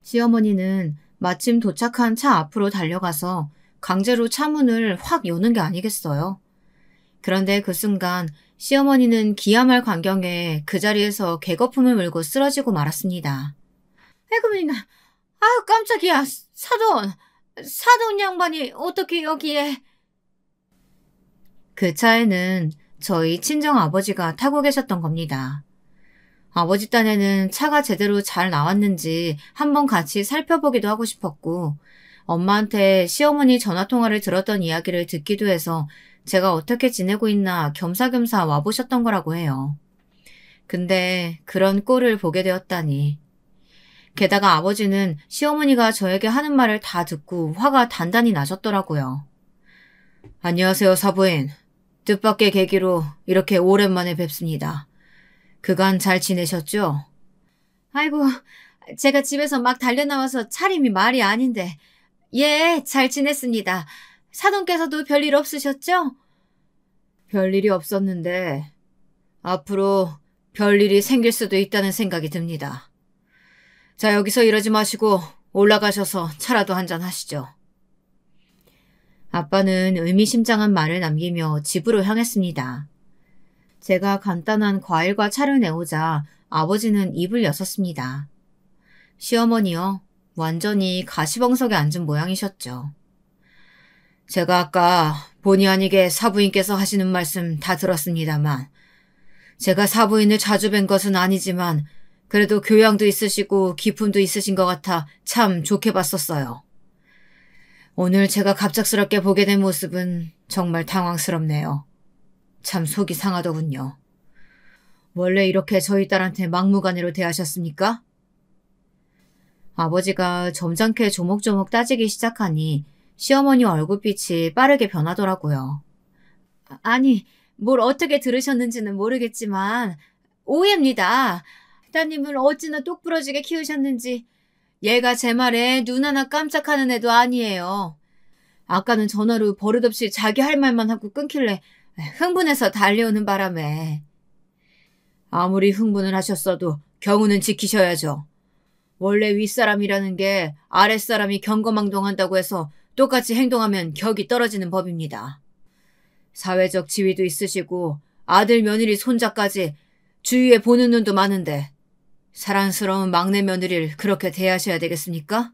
시어머니는 마침 도착한 차 앞으로 달려가서 강제로 차 문을 확 여는 게 아니겠어요? 그런데 그 순간 시어머니는 기야말 광경에 그 자리에서 개거품을 물고 쓰러지고 말았습니다. 에그민아, 아유 깜짝이야. 사돈 양반이 어떻게 여기에. 그 차에는 저희 친정아버지가 타고 계셨던 겁니다. 아버지 딴에는 차가 제대로 잘 나왔는지 한번 같이 살펴보기도 하고 싶었고 엄마한테 시어머니 전화통화를 들었던 이야기를 듣기도 해서 제가 어떻게 지내고 있나 겸사겸사 와보셨던 거라고 해요. 근데 그런 꼴을 보게 되었다니. 게다가 아버지는 시어머니가 저에게 하는 말을 다 듣고 화가 단단히 나셨더라고요. 안녕하세요, 사부인. 뜻밖의 계기로 이렇게 오랜만에 뵙습니다. 그간 잘 지내셨죠? 아이고, 제가 집에서 막 달려나와서 차림이 말이 아닌데. 예, 잘 지냈습니다. 사돈께서도 별일 없으셨죠? 별일이 없었는데 앞으로 별일이 생길 수도 있다는 생각이 듭니다. 자, 여기서 이러지 마시고 올라가셔서 차라도 한잔 하시죠. 아빠는 의미심장한 말을 남기며 집으로 향했습니다. 제가 간단한 과일과 차를 내오자 아버지는 입을 여섰습니다. 시어머니요, 완전히 가시벙석에 앉은 모양이셨죠. 제가 아까 본의 아니게 사부인께서 하시는 말씀 다 들었습니다만 제가 사부인을 자주 뵌 것은 아니지만 그래도 교양도 있으시고 기품도 있으신 것 같아 참 좋게 봤었어요. 오늘 제가 갑작스럽게 보게 된 모습은 정말 당황스럽네요. 참 속이 상하더군요. 원래 이렇게 저희 딸한테 막무가내로 대하셨습니까? 아버지가 점잖게 조목조목 따지기 시작하니 시어머니 얼굴빛이 빠르게 변하더라고요. 아니, 뭘 어떻게 들으셨는지는 모르겠지만 오해입니다. 따님을 어찌나 똑부러지게 키우셨는지. 얘가 제 말에 눈 하나 깜짝하는 애도 아니에요. 아까는 전화로 버릇없이 자기 할 말만 하고 끊길래 흥분해서 달려오는 바람에. 아무리 흥분을 하셨어도 경우는 지키셔야죠. 원래 윗사람이라는 게 아랫사람이 경거망동한다고 해서 똑같이 행동하면 격이 떨어지는 법입니다. 사회적 지위도 있으시고 아들 며느리 손자까지 주위에 보는 눈도 많은데 사랑스러운 막내 며느리를 그렇게 대하셔야 되겠습니까?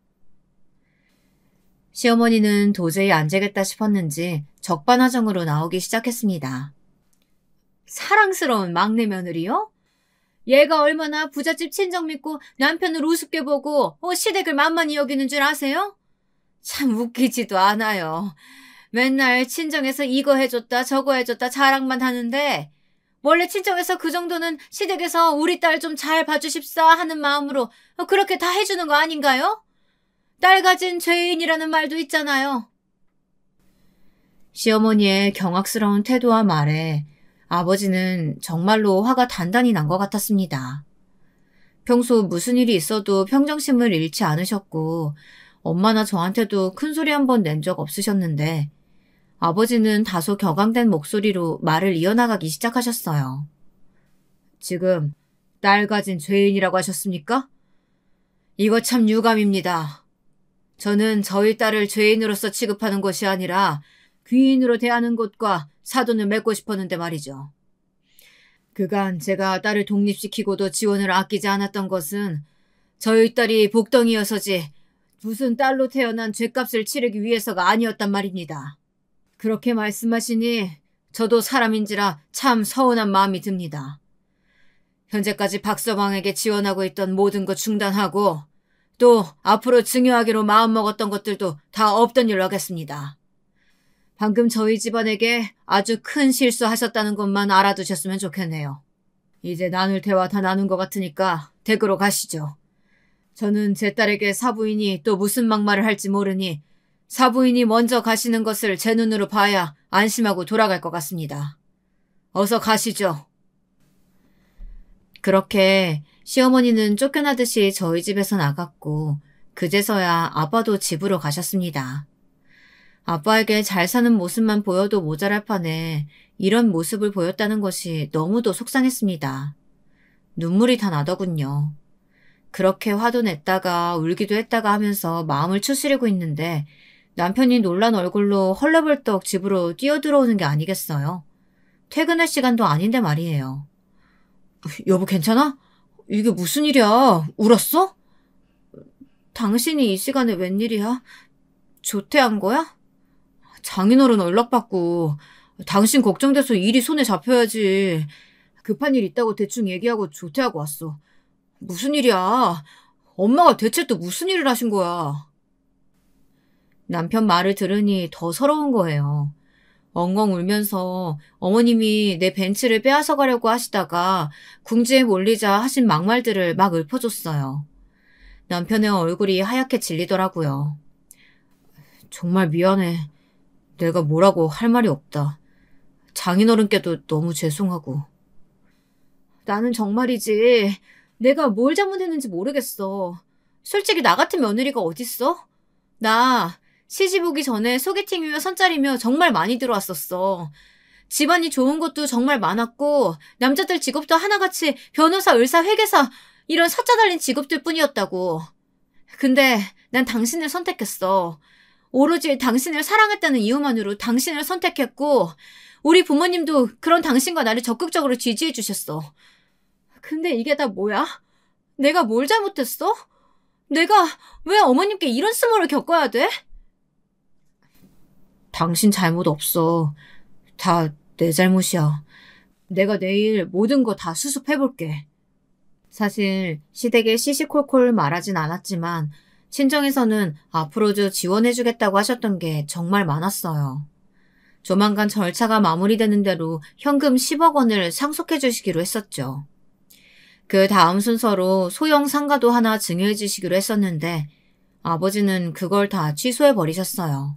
시어머니는 도저히 안 되겠다 싶었는지 적반하장으로 나오기 시작했습니다. 사랑스러운 막내 며느리요? 얘가 얼마나 부잣집 친정 믿고 남편을 우습게 보고 시댁을 만만히 여기는 줄 아세요? 참 웃기지도 않아요. 맨날 친정에서 이거 해줬다 저거 해줬다 자랑만 하는데 원래 친정에서 그 정도는 시댁에서 우리 딸 좀 잘 봐주십사 하는 마음으로 그렇게 다 해주는 거 아닌가요? 딸 가진 죄인이라는 말도 있잖아요. 시어머니의 경악스러운 태도와 말에 아버지는 정말로 화가 단단히 난 것 같았습니다. 평소 무슨 일이 있어도 평정심을 잃지 않으셨고 엄마나 저한테도 큰 소리 한 번 낸 적 없으셨는데 아버지는 다소 격앙된 목소리로 말을 이어나가기 시작하셨어요. 지금 딸 가진 죄인이라고 하셨습니까? 이거 참 유감입니다. 저는 저희 딸을 죄인으로서 취급하는 것이 아니라 귀인으로 대하는 것과 사돈을 맺고 싶었는데 말이죠. 그간 제가 딸을 독립시키고도 지원을 아끼지 않았던 것은 저희 딸이 복덩이여서지 무슨 딸로 태어난 죗값을 치르기 위해서가 아니었단 말입니다. 그렇게 말씀하시니 저도 사람인지라 참 서운한 마음이 듭니다. 현재까지 박서방에게 지원하고 있던 모든 것 중단하고 또 앞으로 증여하기로 마음먹었던 것들도 다 없던 일로 하겠습니다. 방금 저희 집안에게 아주 큰 실수하셨다는 것만 알아두셨으면 좋겠네요. 이제 나눌 대화 다 나눈 것 같으니까 댁으로 가시죠. 저는 제 딸에게 사부인이 또 무슨 막말을 할지 모르니 사부인이 먼저 가시는 것을 제 눈으로 봐야 안심하고 돌아갈 것 같습니다. 어서 가시죠. 그렇게 시어머니는 쫓겨나듯이 저희 집에서 나갔고 그제서야 아빠도 집으로 가셨습니다. 아빠에게 잘 사는 모습만 보여도 모자랄 판에 이런 모습을 보였다는 것이 너무도 속상했습니다. 눈물이 다 나더군요. 그렇게 화도 냈다가 울기도 했다가 하면서 마음을 추스리고 있는데 남편이 놀란 얼굴로 헐레벌떡 집으로 뛰어들어오는 게 아니겠어요? 퇴근할 시간도 아닌데 말이에요. 여보 괜찮아? 이게 무슨 일이야? 울었어? 당신이 이 시간에 웬일이야? 조퇴한 거야? 장인어른 연락받고 당신 걱정돼서 일이 손에 잡혀야지. 급한 일 있다고 대충 얘기하고 조퇴하고 왔어. 무슨 일이야? 엄마가 대체 또 무슨 일을 하신 거야? 남편 말을 들으니 더 서러운 거예요. 엉엉 울면서 어머님이 내 벤츠를 빼앗아 가려고 하시다가 궁지에 몰리자 하신 막말들을 막 읊어줬어요. 남편의 얼굴이 하얗게 질리더라고요. 정말 미안해. 내가 뭐라고 할 말이 없다. 장인어른께도 너무 죄송하고. 나는 정말이지. 내가 뭘 잘못했는지 모르겠어. 솔직히 나 같은 며느리가 어딨어? 나 시집 오기 전에 소개팅이며 선짜리며 정말 많이 들어왔었어. 집안이 좋은 것도 정말 많았고 남자들 직업도 하나같이 변호사, 의사, 회계사 이런 사자 달린 직업들 뿐이었다고. 근데 난 당신을 선택했어. 오로지 당신을 사랑했다는 이유만으로 당신을 선택했고 우리 부모님도 그런 당신과 나를 적극적으로 지지해 주셨어. 근데 이게 다 뭐야? 내가 뭘 잘못했어? 내가 왜 어머님께 이런 수모를 겪어야 돼? 당신 잘못 없어. 다 내 잘못이야. 내가 내일 모든 거 다 수습해볼게. 사실 시댁에 시시콜콜 말하진 않았지만 친정에서는 앞으로도 지원해주겠다고 하셨던 게 정말 많았어요. 조만간 절차가 마무리되는 대로 현금 10억 원을 상속해 주시기로 했었죠. 그 다음 순서로 소형 상가도 하나 증여해 주시기로 했었는데 아버지는 그걸 다 취소해 버리셨어요.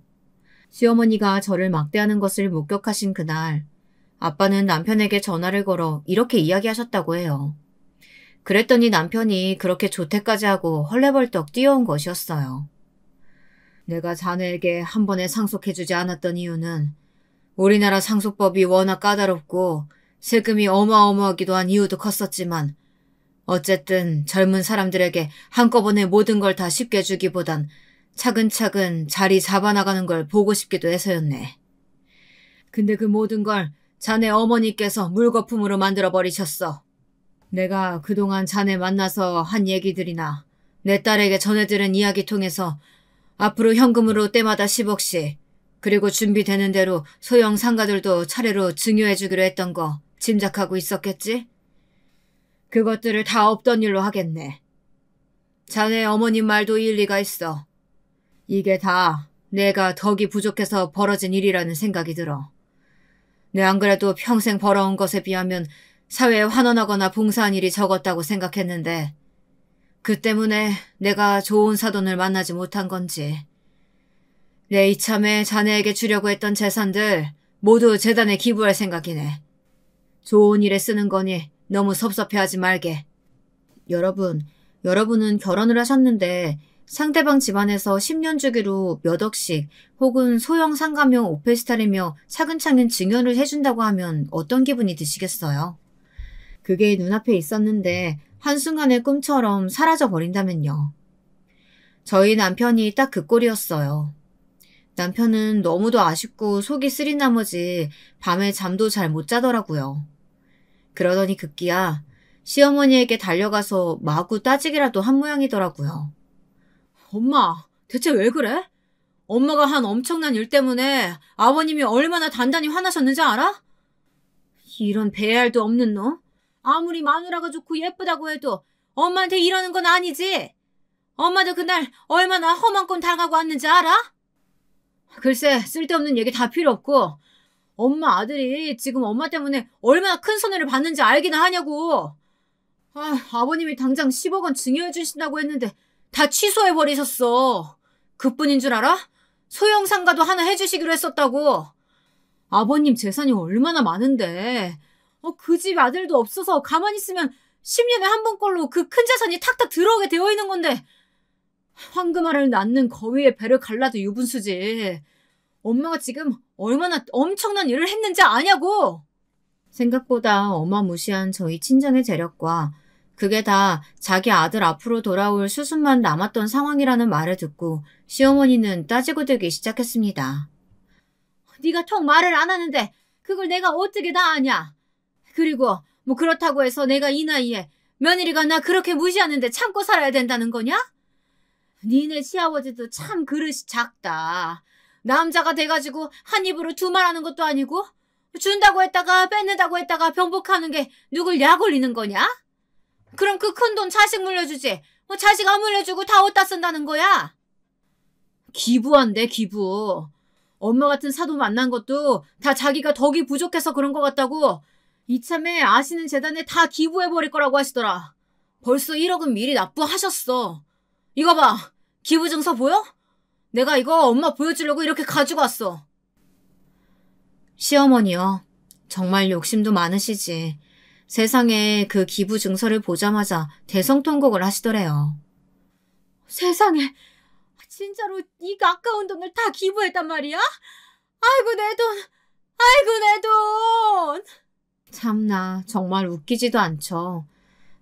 시어머니가 저를 막대하는 것을 목격하신 그날 아빠는 남편에게 전화를 걸어 이렇게 이야기하셨다고 해요. 그랬더니 남편이 그렇게 조퇴까지 하고 헐레벌떡 뛰어온 것이었어요. 내가 자네에게 한 번에 상속해주지 않았던 이유는 우리나라 상속법이 워낙 까다롭고 세금이 어마어마하기도 한 이유도 컸었지만 어쨌든 젊은 사람들에게 한꺼번에 모든 걸 다 쉽게 주기보단 차근차근 자리 잡아나가는 걸 보고 싶기도 해서였네. 근데 그 모든 걸 자네 어머니께서 물거품으로 만들어버리셨어. 내가 그동안 자네 만나서 한 얘기들이나 내 딸에게 전해들은 이야기 통해서 앞으로 현금으로 때마다 10억씩 그리고 준비되는 대로 소형 상가들도 차례로 증여해주기로 했던 거 짐작하고 있었겠지? 그것들을 다 없던 일로 하겠네. 자네 어머님 말도 일리가 있어. 이게 다 내가 덕이 부족해서 벌어진 일이라는 생각이 들어. 내 안 그래도 평생 벌어온 것에 비하면 사회에 환원하거나 봉사한 일이 적었다고 생각했는데 그 때문에 내가 좋은 사돈을 만나지 못한 건지 내 이참에 자네에게 주려고 했던 재산들 모두 재단에 기부할 생각이네. 좋은 일에 쓰는 거니 너무 섭섭해하지 말게. 여러분은 결혼을 하셨는데 상대방 집안에서 10년 주기로 몇 억씩 혹은 소형 상가며 오페스탈이며 차근차근 증여를 해준다고 하면 어떤 기분이 드시겠어요? 그게 눈앞에 있었는데 한순간의 꿈처럼 사라져버린다면요. 저희 남편이 딱 그 꼴이었어요. 남편은 너무도 아쉽고 속이 쓰린 나머지 밤에 잠도 잘 못 자더라고요. 그러더니 급기야 시어머니에게 달려가서 마구 따지기라도 한 모양이더라고요. 엄마, 대체 왜 그래? 엄마가 한 엄청난 일 때문에 아버님이 얼마나 단단히 화나셨는지 알아? 이런 배알도 없는 놈? 아무리 마누라가 좋고 예쁘다고 해도 엄마한테 이러는 건 아니지? 엄마도 그날 얼마나 험한 건 당하고 왔는지 알아? 글쎄, 쓸데없는 얘기 다 필요 없고 엄마 아들이 지금 엄마 때문에 얼마나 큰 손해를 받는지 알기나 하냐고. 아버님이 당장 10억 원 증여해 주신다고 했는데 다 취소해버리셨어. 그뿐인 줄 알아? 소형 상가도 하나 해주시기로 했었다고. 아버님 재산이 얼마나 많은데 그 집 아들도 없어서 가만히 있으면 10년에 한 번꼴로 그 큰 재산이 탁탁 들어오게 되어 있는 건데 황금알을 낳는 거위의 배를 갈라도 유분수지. 엄마가 지금 얼마나 엄청난 일을 했는지 아냐고. 생각보다 어마무시한 저희 친정의 재력과 그게 다 자기 아들 앞으로 돌아올 수순만 남았던 상황이라는 말을 듣고 시어머니는 따지고 들기 시작했습니다. 네가 턱 말을 안 하는데 그걸 내가 어떻게 다 아냐. 그리고 뭐 그렇다고 해서 내가 이 나이에 며느리가 나 그렇게 무시하는데 참고 살아야 된다는 거냐? 니네 시아버지도 참 그릇이 작다. 남자가 돼가지고 한 입으로 두 말 하는 것도 아니고 준다고 했다가 뺏는다고 했다가 병복하는 게 누굴 약 올리는 거냐? 그럼 그 큰 돈 자식 물려주지. 자식 안 물려주고 다 어디다 쓴다는 거야? 기부한대, 기부. 엄마 같은 사도 만난 것도 다 자기가 덕이 부족해서 그런 것 같다고 이참에 아시는 재단에 다 기부해버릴 거라고 하시더라. 벌써 1억은 미리 납부하셨어. 이거 봐. 기부증서 보여? 내가 이거 엄마 보여주려고 이렇게 가지고 왔어. 시어머니요. 정말 욕심도 많으시지. 세상에 그 기부증서를 보자마자 대성통곡을 하시더래요. 세상에, 진짜로 이 아까운 돈을 다 기부했단 말이야? 아이고 내 돈, 아이고 내 돈. 참나 정말 웃기지도 않죠.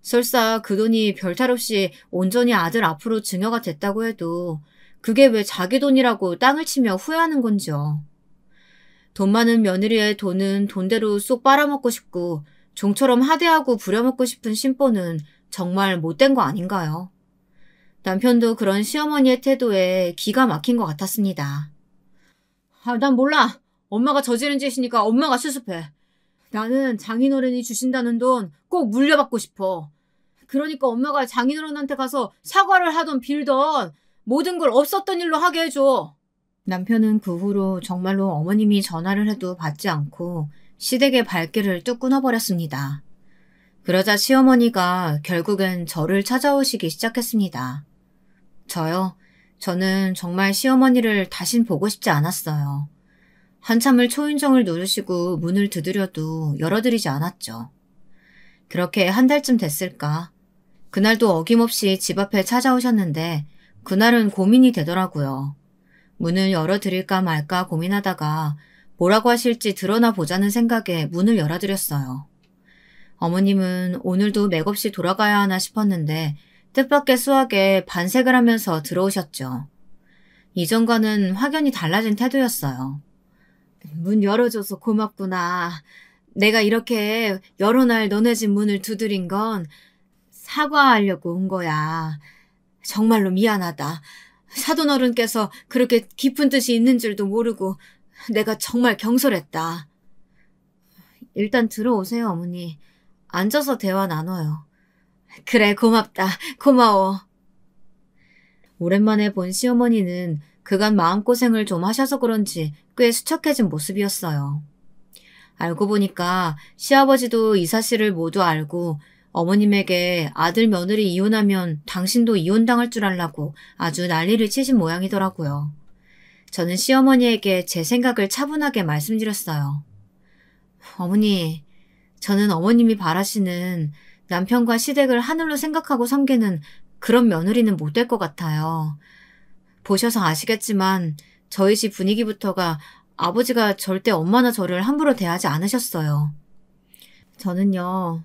설사 그 돈이 별탈 없이 온전히 아들 앞으로 증여가 됐다고 해도 그게 왜 자기 돈이라고 땅을 치며 후회하는 건지요. 돈 많은 며느리의 돈은 돈대로 쏙 빨아먹고 싶고 종처럼 하대하고 부려먹고 싶은 심보는 정말 못된 거 아닌가요? 남편도 그런 시어머니의 태도에 기가 막힌 것 같았습니다. 난 몰라. 엄마가 저지른 짓이니까 엄마가 수습해. 나는 장인어른이 주신다는 돈 꼭 물려받고 싶어. 그러니까 엄마가 장인어른한테 가서 사과를 하던 빌던 모든 걸 없었던 일로 하게 해줘. 남편은 그 후로 정말로 어머님이 전화를 해도 받지 않고 시댁의 발길을 뚝 끊어버렸습니다. 그러자 시어머니가 결국엔 저를 찾아오시기 시작했습니다. 저는 정말 시어머니를 다신 보고 싶지 않았어요. 한참을 초인종을 누르시고 문을 두드려도 열어드리지 않았죠. 그렇게 한 달쯤 됐을까. 그날도 어김없이 집 앞에 찾아오셨는데 그날은 고민이 되더라고요. 문을 열어드릴까 말까 고민하다가 뭐라고 하실지 드러나 보자는 생각에 문을 열어드렸어요. 어머님은 오늘도 맥없이 돌아가야 하나 싶었는데 뜻밖의 수학에 반색을 하면서 들어오셨죠. 이전과는 확연히 달라진 태도였어요. 문 열어줘서 고맙구나. 내가 이렇게 여러 날 너네 집 문을 두드린 건 사과하려고 온 거야. 정말로 미안하다. 사돈어른께서 그렇게 깊은 뜻이 있는 줄도 모르고 내가 정말 경솔했다. 일단 들어오세요, 어머니. 앉아서 대화 나눠요. 그래, 고맙다. 고마워. 오랜만에 본 시어머니는 그간 마음고생을 좀 하셔서 그런지 꽤 수척해진 모습이었어요. 알고 보니까 시아버지도 이 사실을 모두 알고 어머님에게 아들 며느리 이혼하면 당신도 이혼당할 줄 알라고 아주 난리를 치신 모양이더라고요. 저는 시어머니에게 제 생각을 차분하게 말씀드렸어요. 어머니, 저는 어머님이 바라시는 남편과 시댁을 하늘로 생각하고 섬기는 그런 며느리는 못 될 것 같아요. 보셔서 아시겠지만 저희 집 분위기부터가 아버지가 절대 엄마나 저를 함부로 대하지 않으셨어요. 저는요,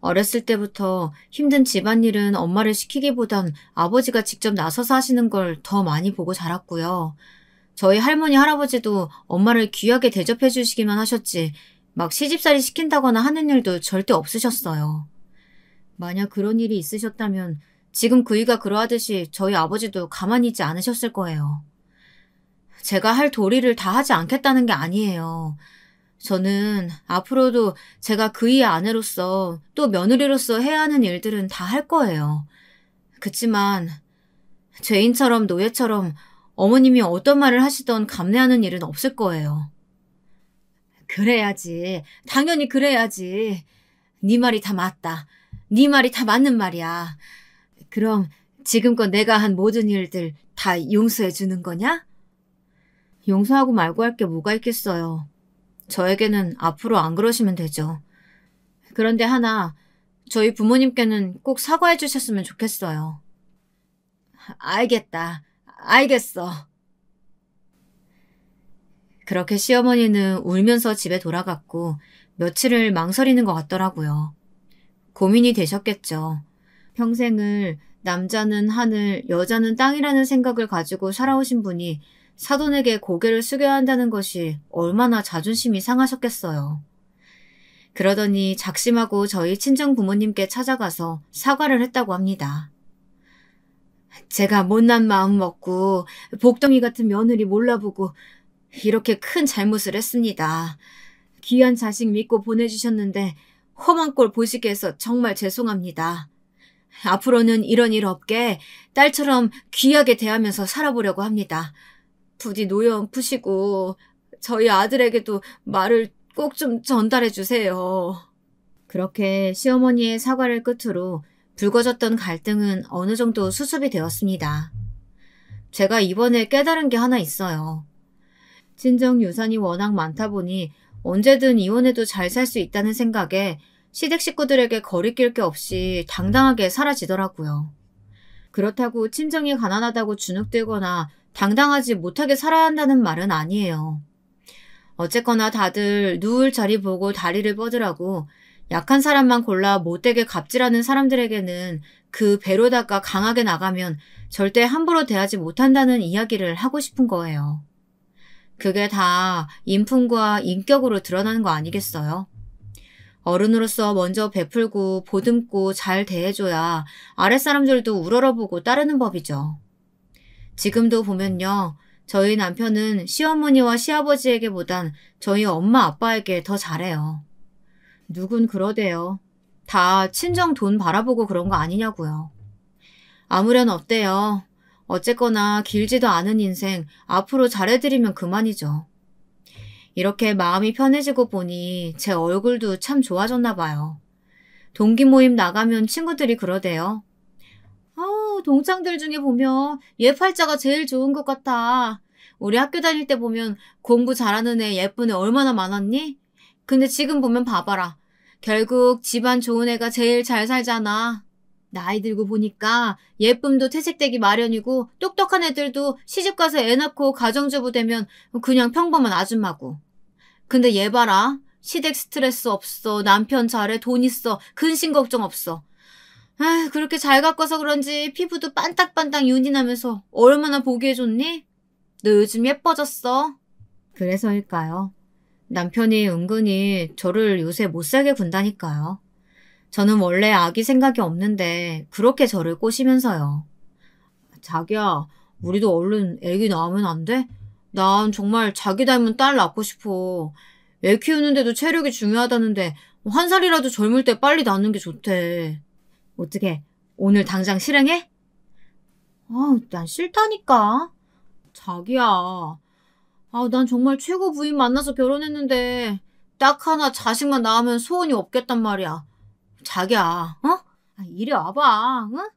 어렸을 때부터 힘든 집안일은 엄마를 시키기보단 아버지가 직접 나서서 하시는 걸 더 많이 보고 자랐고요. 저희 할머니, 할아버지도 엄마를 귀하게 대접해 주시기만 하셨지 막 시집살이 시킨다거나 하는 일도 절대 없으셨어요. 만약 그런 일이 있으셨다면 지금 그이가 그러하듯이 저희 아버지도 가만히 있지 않으셨을 거예요. 제가 할 도리를 다 하지 않겠다는 게 아니에요. 저는 앞으로도 제가 그이의 아내로서 또 며느리로서 해야 하는 일들은 다 할 거예요. 그치만 죄인처럼 노예처럼 어머님이 어떤 말을 하시던 감내하는 일은 없을 거예요. 그래야지. 당연히 그래야지. 네 말이 다 맞다. 네 말이 다 맞는 말이야. 그럼 지금껏 내가 한 모든 일들 다 용서해 주는 거냐? 용서하고 말고 할 게 뭐가 있겠어요. 저에게는 앞으로 안 그러시면 되죠. 그런데 하나, 저희 부모님께는 꼭 사과해 주셨으면 좋겠어요. 알겠다. 알겠어. 그렇게 시어머니는 울면서 집에 돌아갔고 며칠을 망설이는 것 같더라고요. 고민이 되셨겠죠. 평생을 남자는 하늘, 여자는 땅이라는 생각을 가지고 살아오신 분이 사돈에게 고개를 숙여야 한다는 것이 얼마나 자존심이 상하셨겠어요. 그러더니 작심하고 저희 친정 부모님께 찾아가서 사과를 했다고 합니다. 제가 못난 마음 먹고 복덩이 같은 며느리 몰라보고 이렇게 큰 잘못을 했습니다. 귀한 자식 믿고 보내주셨는데 험한 꼴 보시게 해서 정말 죄송합니다. 앞으로는 이런 일 없게 딸처럼 귀하게 대하면서 살아보려고 합니다. 부디 노여움 푸시고 저희 아들에게도 말을 꼭 좀 전달해 주세요. 그렇게 시어머니의 사과를 끝으로 불거졌던 갈등은 어느 정도 수습이 되었습니다. 제가 이번에 깨달은 게 하나 있어요. 친정 유산이 워낙 많다 보니 언제든 이혼해도 잘 살 수 있다는 생각에 시댁 식구들에게 거리낄 게 없이 당당하게 사라지더라고요. 그렇다고 친정이 가난하다고 주눅들거나 당당하지 못하게 살아야 한다는 말은 아니에요. 어쨌거나 다들 누울 자리 보고 다리를 뻗으라고 약한 사람만 골라 못되게 갑질하는 사람들에게는 그 배로다가 강하게 나가면 절대 함부로 대하지 못한다는 이야기를 하고 싶은 거예요. 그게 다 인품과 인격으로 드러나는 거 아니겠어요? 어른으로서 먼저 베풀고 보듬고 잘 대해줘야 아랫사람들도 우러러보고 따르는 법이죠. 지금도 보면요. 저희 남편은 시어머니와 시아버지에게보단 저희 엄마 아빠에게 더 잘해요. 누군 그러대요. 다 친정 돈 바라보고 그런 거 아니냐고요. 아무렴 어때요? 어쨌거나 길지도 않은 인생 앞으로 잘해드리면 그만이죠. 이렇게 마음이 편해지고 보니 제 얼굴도 참 좋아졌나 봐요. 동기 모임 나가면 친구들이 그러대요. 동창들 중에 보면 얘 팔자가 제일 좋은 것 같아. 우리 학교 다닐 때 보면 공부 잘하는 애 예쁜 애 얼마나 많았니? 근데 지금 보면 봐봐라. 결국 집안 좋은 애가 제일 잘 살잖아. 나이 들고 보니까 예쁨도 퇴색되기 마련이고 똑똑한 애들도 시집가서 애 낳고 가정주부 되면 그냥 평범한 아줌마고. 근데 얘 봐라. 시댁 스트레스 없어. 남편 잘해. 돈 있어. 근심 걱정 없어. 그렇게 잘 가꿔서 그런지 피부도 반딱반딱 윤이 나면서 얼마나 보기에 좋니? 너 요즘 예뻐졌어. 그래서일까요? 남편이 은근히 저를 요새 못살게 군다니까요. 저는 원래 아기 생각이 없는데 그렇게 저를 꼬시면서요. 자기야, 우리도 얼른 애기 낳으면 안 돼? 난 정말 자기 닮은 딸 낳고 싶어. 애 키우는데도 체력이 중요하다는데 한 살이라도 젊을 때 빨리 낳는 게 좋대. 어떻게 오늘 당장 실행해? 난 싫다니까. 자기야. 난 정말 최고 부인 만나서 결혼했는데 딱 하나 자식만 낳으면 소원이 없겠단 말이야. 자기야, 이리 와봐, 응?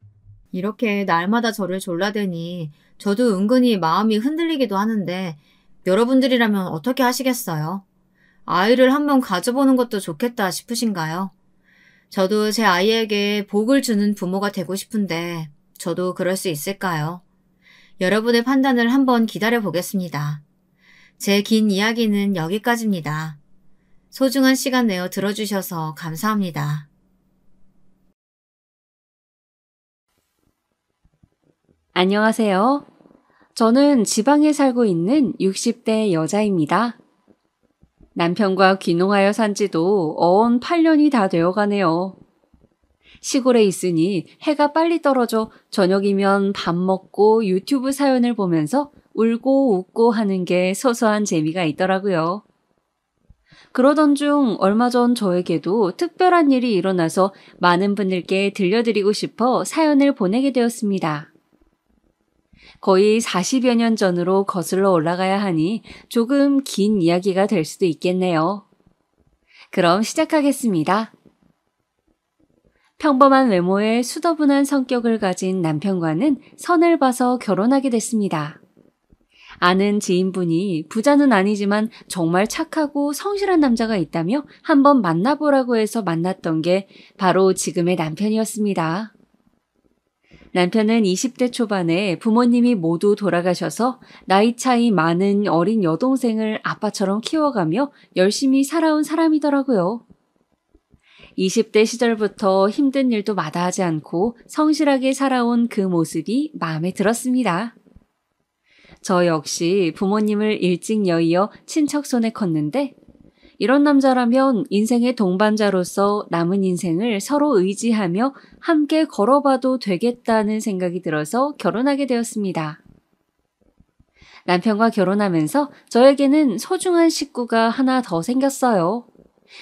이렇게 날마다 저를 졸라대니 저도 은근히 마음이 흔들리기도 하는데 여러분들이라면 어떻게 하시겠어요? 아이를 한번 가져보는 것도 좋겠다 싶으신가요? 저도 제 아이에게 복을 주는 부모가 되고 싶은데 저도 그럴 수 있을까요? 여러분의 판단을 한번 기다려 보겠습니다. 제 긴 이야기는 여기까지입니다. 소중한 시간 내어 들어주셔서 감사합니다. 안녕하세요. 저는 지방에 살고 있는 60대 여자입니다. 남편과 귀농하여 산 지도 어언 8년이 다 되어가네요. 시골에 있으니 해가 빨리 떨어져 저녁이면 밥 먹고 유튜브 사연을 보면서 울고 웃고 하는 게 소소한 재미가 있더라고요. 그러던 중 얼마 전 저에게도 특별한 일이 일어나서 많은 분들께 들려드리고 싶어 사연을 보내게 되었습니다. 거의 40여 년 전으로 거슬러 올라가야 하니 조금 긴 이야기가 될 수도 있겠네요. 그럼 시작하겠습니다. 평범한 외모에 수더분한 성격을 가진 남편과는 선을 봐서 결혼하게 됐습니다. 아는 지인분이 부자는 아니지만 정말 착하고 성실한 남자가 있다며 한번 만나보라고 해서 만났던 게 바로 지금의 남편이었습니다. 남편은 20대 초반에 부모님이 모두 돌아가셔서 나이 차이 많은 어린 여동생을 아빠처럼 키워가며 열심히 살아온 사람이더라고요. 20대 시절부터 힘든 일도 마다하지 않고 성실하게 살아온 그 모습이 마음에 들었습니다. 저 역시 부모님을 일찍 여의어 친척 손에 컸는데 이런 남자라면 인생의 동반자로서 남은 인생을 서로 의지하며 함께 걸어봐도 되겠다는 생각이 들어서 결혼하게 되었습니다. 남편과 결혼하면서 저에게는 소중한 식구가 하나 더 생겼어요.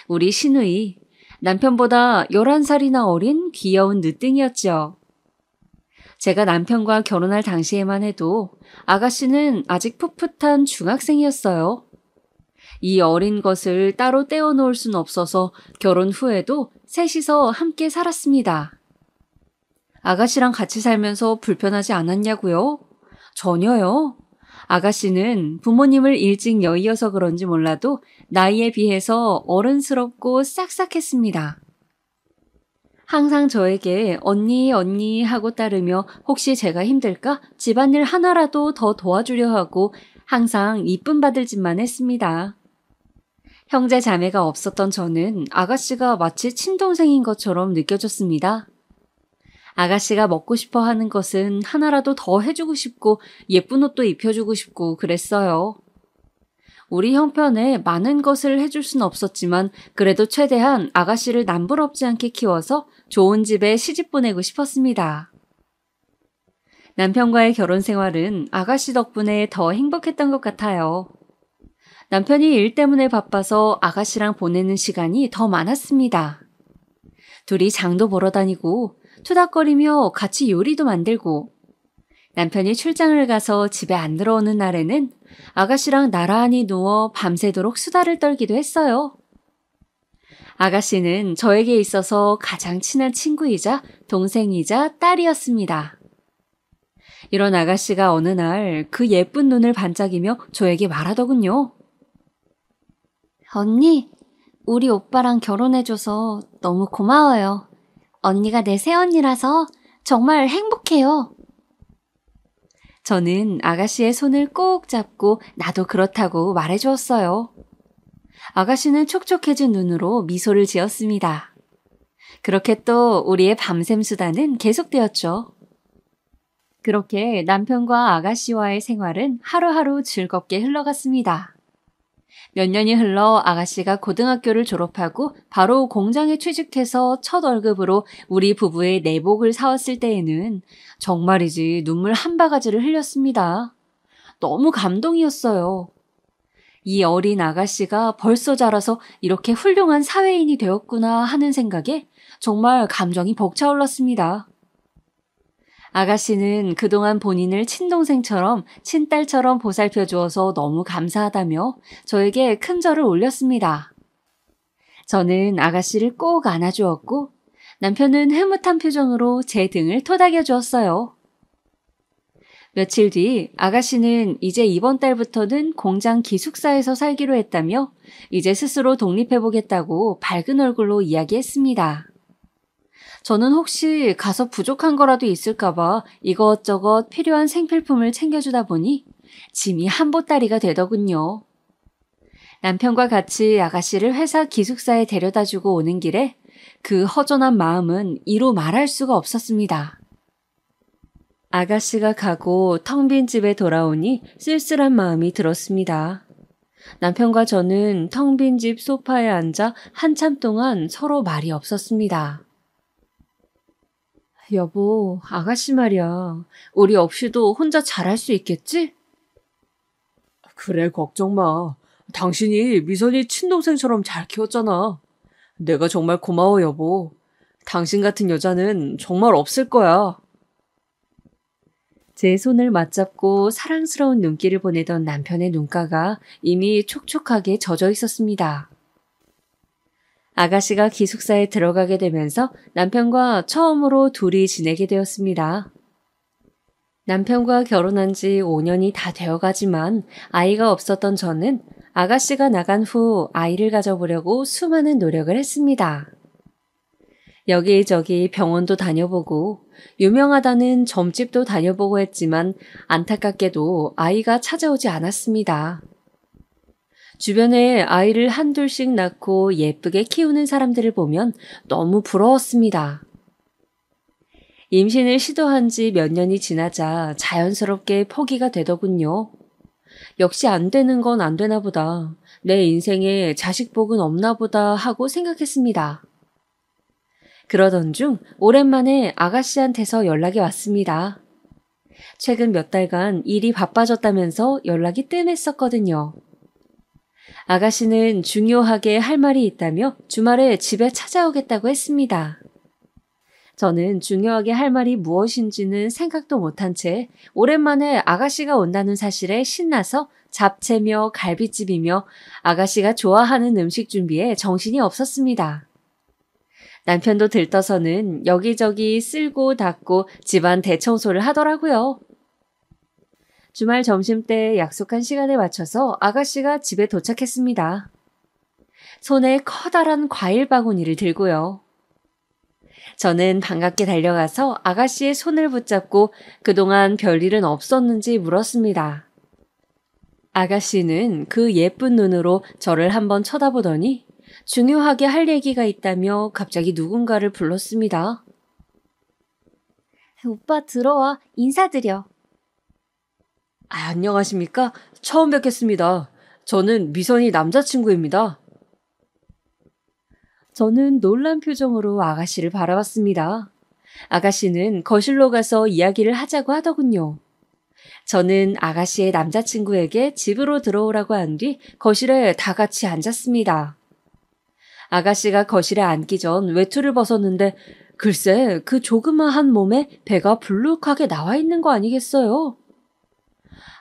우리 신우이, 남편보다 11살이나 어린 귀여운 늦둥이였죠. 제가 남편과 결혼할 당시에만 해도 아가씨는 아직 풋풋한 중학생이었어요. 이 어린 것을 따로 떼어놓을 순 없어서 결혼 후에도 셋이서 함께 살았습니다. 아가씨랑 같이 살면서 불편하지 않았냐고요? 전혀요. 아가씨는 부모님을 일찍 여의어서 그런지 몰라도 나이에 비해서 어른스럽고 싹싹했습니다. 항상 저에게 언니 언니 하고 따르며 혹시 제가 힘들까 집안일 하나라도 더 도와주려 하고 항상 이쁨 받을 짓만 했습니다. 형제 자매가 없었던 저는 아가씨가 마치 친동생인 것처럼 느껴졌습니다. 아가씨가 먹고 싶어 하는 것은 하나라도 더 해주고 싶고 예쁜 옷도 입혀주고 싶고 그랬어요. 우리 형편에 많은 것을 해줄 순 없었지만 그래도 최대한 아가씨를 남부럽지 않게 키워서 좋은 집에 시집 보내고 싶었습니다. 남편과의 결혼 생활은 아가씨 덕분에 더 행복했던 것 같아요. 남편이 일 때문에 바빠서 아가씨랑 보내는 시간이 더 많았습니다. 둘이 장도 보러 다니고 투닥거리며 같이 요리도 만들고 남편이 출장을 가서 집에 안 들어오는 날에는 아가씨랑 나란히 누워 밤새도록 수다를 떨기도 했어요. 아가씨는 저에게 있어서 가장 친한 친구이자 동생이자 딸이었습니다. 이런 아가씨가 어느 날 그 예쁜 눈을 반짝이며 저에게 말하더군요. 언니, 우리 오빠랑 결혼해줘서 너무 고마워요. 언니가 내 새언니라서 정말 행복해요. 저는 아가씨의 손을 꼭 잡고 나도 그렇다고 말해주었어요. 아가씨는 촉촉해진 눈으로 미소를 지었습니다. 그렇게 또 우리의 밤샘 수다는 계속되었죠. 그렇게 남편과 아가씨와의 생활은 하루하루 즐겁게 흘러갔습니다. 몇 년이 흘러 아가씨가 고등학교를 졸업하고 바로 공장에 취직해서 첫 월급으로 우리 부부의 내복을 사왔을 때에는 정말이지 눈물 한 바가지를 흘렸습니다. 너무 감동이었어요. 이 어린 아가씨가 벌써 자라서 이렇게 훌륭한 사회인이 되었구나 하는 생각에 정말 감정이 벅차올랐습니다. 아가씨는 그동안 본인을 친동생처럼 친딸처럼 보살펴 주어서 너무 감사하다며 저에게 큰 절을 올렸습니다. 저는 아가씨를 꼭 안아주었고 남편은 흐뭇한 표정으로 제 등을 토닥여 주었어요. 며칠 뒤 아가씨는 이제 이번 달부터는 공장 기숙사에서 살기로 했다며 이제 스스로 독립해보겠다고 밝은 얼굴로 이야기했습니다. 저는 혹시 가서 부족한 거라도 있을까봐 이것저것 필요한 생필품을 챙겨주다 보니 짐이 한 보따리가 되더군요. 남편과 같이 아가씨를 회사 기숙사에 데려다주고 오는 길에 그 허전한 마음은 이루 말할 수가 없었습니다. 아가씨가 가고 텅 빈 집에 돌아오니 쓸쓸한 마음이 들었습니다. 남편과 저는 텅 빈 집 소파에 앉아 한참 동안 서로 말이 없었습니다. 여보, 아가씨 말이야. 우리 없이도 혼자 잘할 수 있겠지? 그래, 걱정 마. 당신이 미선이 친동생처럼 잘 키웠잖아. 내가 정말 고마워, 여보. 당신 같은 여자는 정말 없을 거야. 제 손을 맞잡고 사랑스러운 눈길을 보내던 남편의 눈가가 이미 촉촉하게 젖어 있었습니다. 아가씨가 기숙사에 들어가게 되면서 남편과 처음으로 둘이 지내게 되었습니다. 남편과 결혼한 지 5년이 다 되어가지만 아이가 없었던 저는 아가씨가 나간 후 아이를 가져보려고 수많은 노력을 했습니다. 여기저기 병원도 다녀보고 유명하다는 점집도 다녀보고 했지만 안타깝게도 아이가 찾아오지 않았습니다. 주변에 아이를 한둘씩 낳고 예쁘게 키우는 사람들을 보면 너무 부러웠습니다. 임신을 시도한 지 몇 년이 지나자 자연스럽게 포기가 되더군요. 역시 안 되는 건 안 되나 보다. 내 인생에 자식복은 없나 보다 하고 생각했습니다. 그러던 중 오랜만에 아가씨한테서 연락이 왔습니다. 최근 몇 달간 일이 바빠졌다면서 연락이 뜸했었거든요. 아가씨는 중요하게 할 말이 있다며 주말에 집에 찾아오겠다고 했습니다. 저는 중요하게 할 말이 무엇인지는 생각도 못한 채 오랜만에 아가씨가 온다는 사실에 신나서 잡채며 갈비찜이며 아가씨가 좋아하는 음식 준비에 정신이 없었습니다. 남편도 들떠서는 여기저기 쓸고 닦고 집안 대청소를 하더라고요. 주말 점심때 약속한 시간에 맞춰서 아가씨가 집에 도착했습니다. 손에 커다란 과일 바구니를 들고요. 저는 반갑게 달려가서 아가씨의 손을 붙잡고 그동안 별일은 없었는지 물었습니다. 아가씨는 그 예쁜 눈으로 저를 한번 쳐다보더니 중요하게 할 얘기가 있다며 갑자기 누군가를 불렀습니다. 오빠 들어와. 인사드려. 안녕하십니까? 처음 뵙겠습니다. 저는 미선이 남자친구입니다. 저는 놀란 표정으로 아가씨를 바라봤습니다. 아가씨는 거실로 가서 이야기를 하자고 하더군요. 저는 아가씨의 남자친구에게 집으로 들어오라고 한 뒤 거실에 다 같이 앉았습니다. 아가씨가 거실에 앉기 전 외투를 벗었는데 글쎄 그 조그마한 몸에 배가 불룩하게 나와 있는 거 아니겠어요?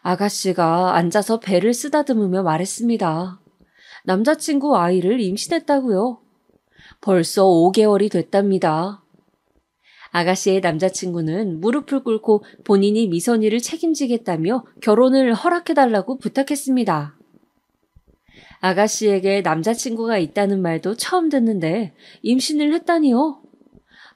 아가씨가 앉아서 배를 쓰다듬으며 말했습니다. 남자친구 아이를 임신했다고요. 벌써 5개월이 됐답니다. 아가씨의 남자친구는 무릎을 꿇고 본인이 미선이를 책임지겠다며 결혼을 허락해달라고 부탁했습니다. 아가씨에게 남자친구가 있다는 말도 처음 듣는데 임신을 했다니요?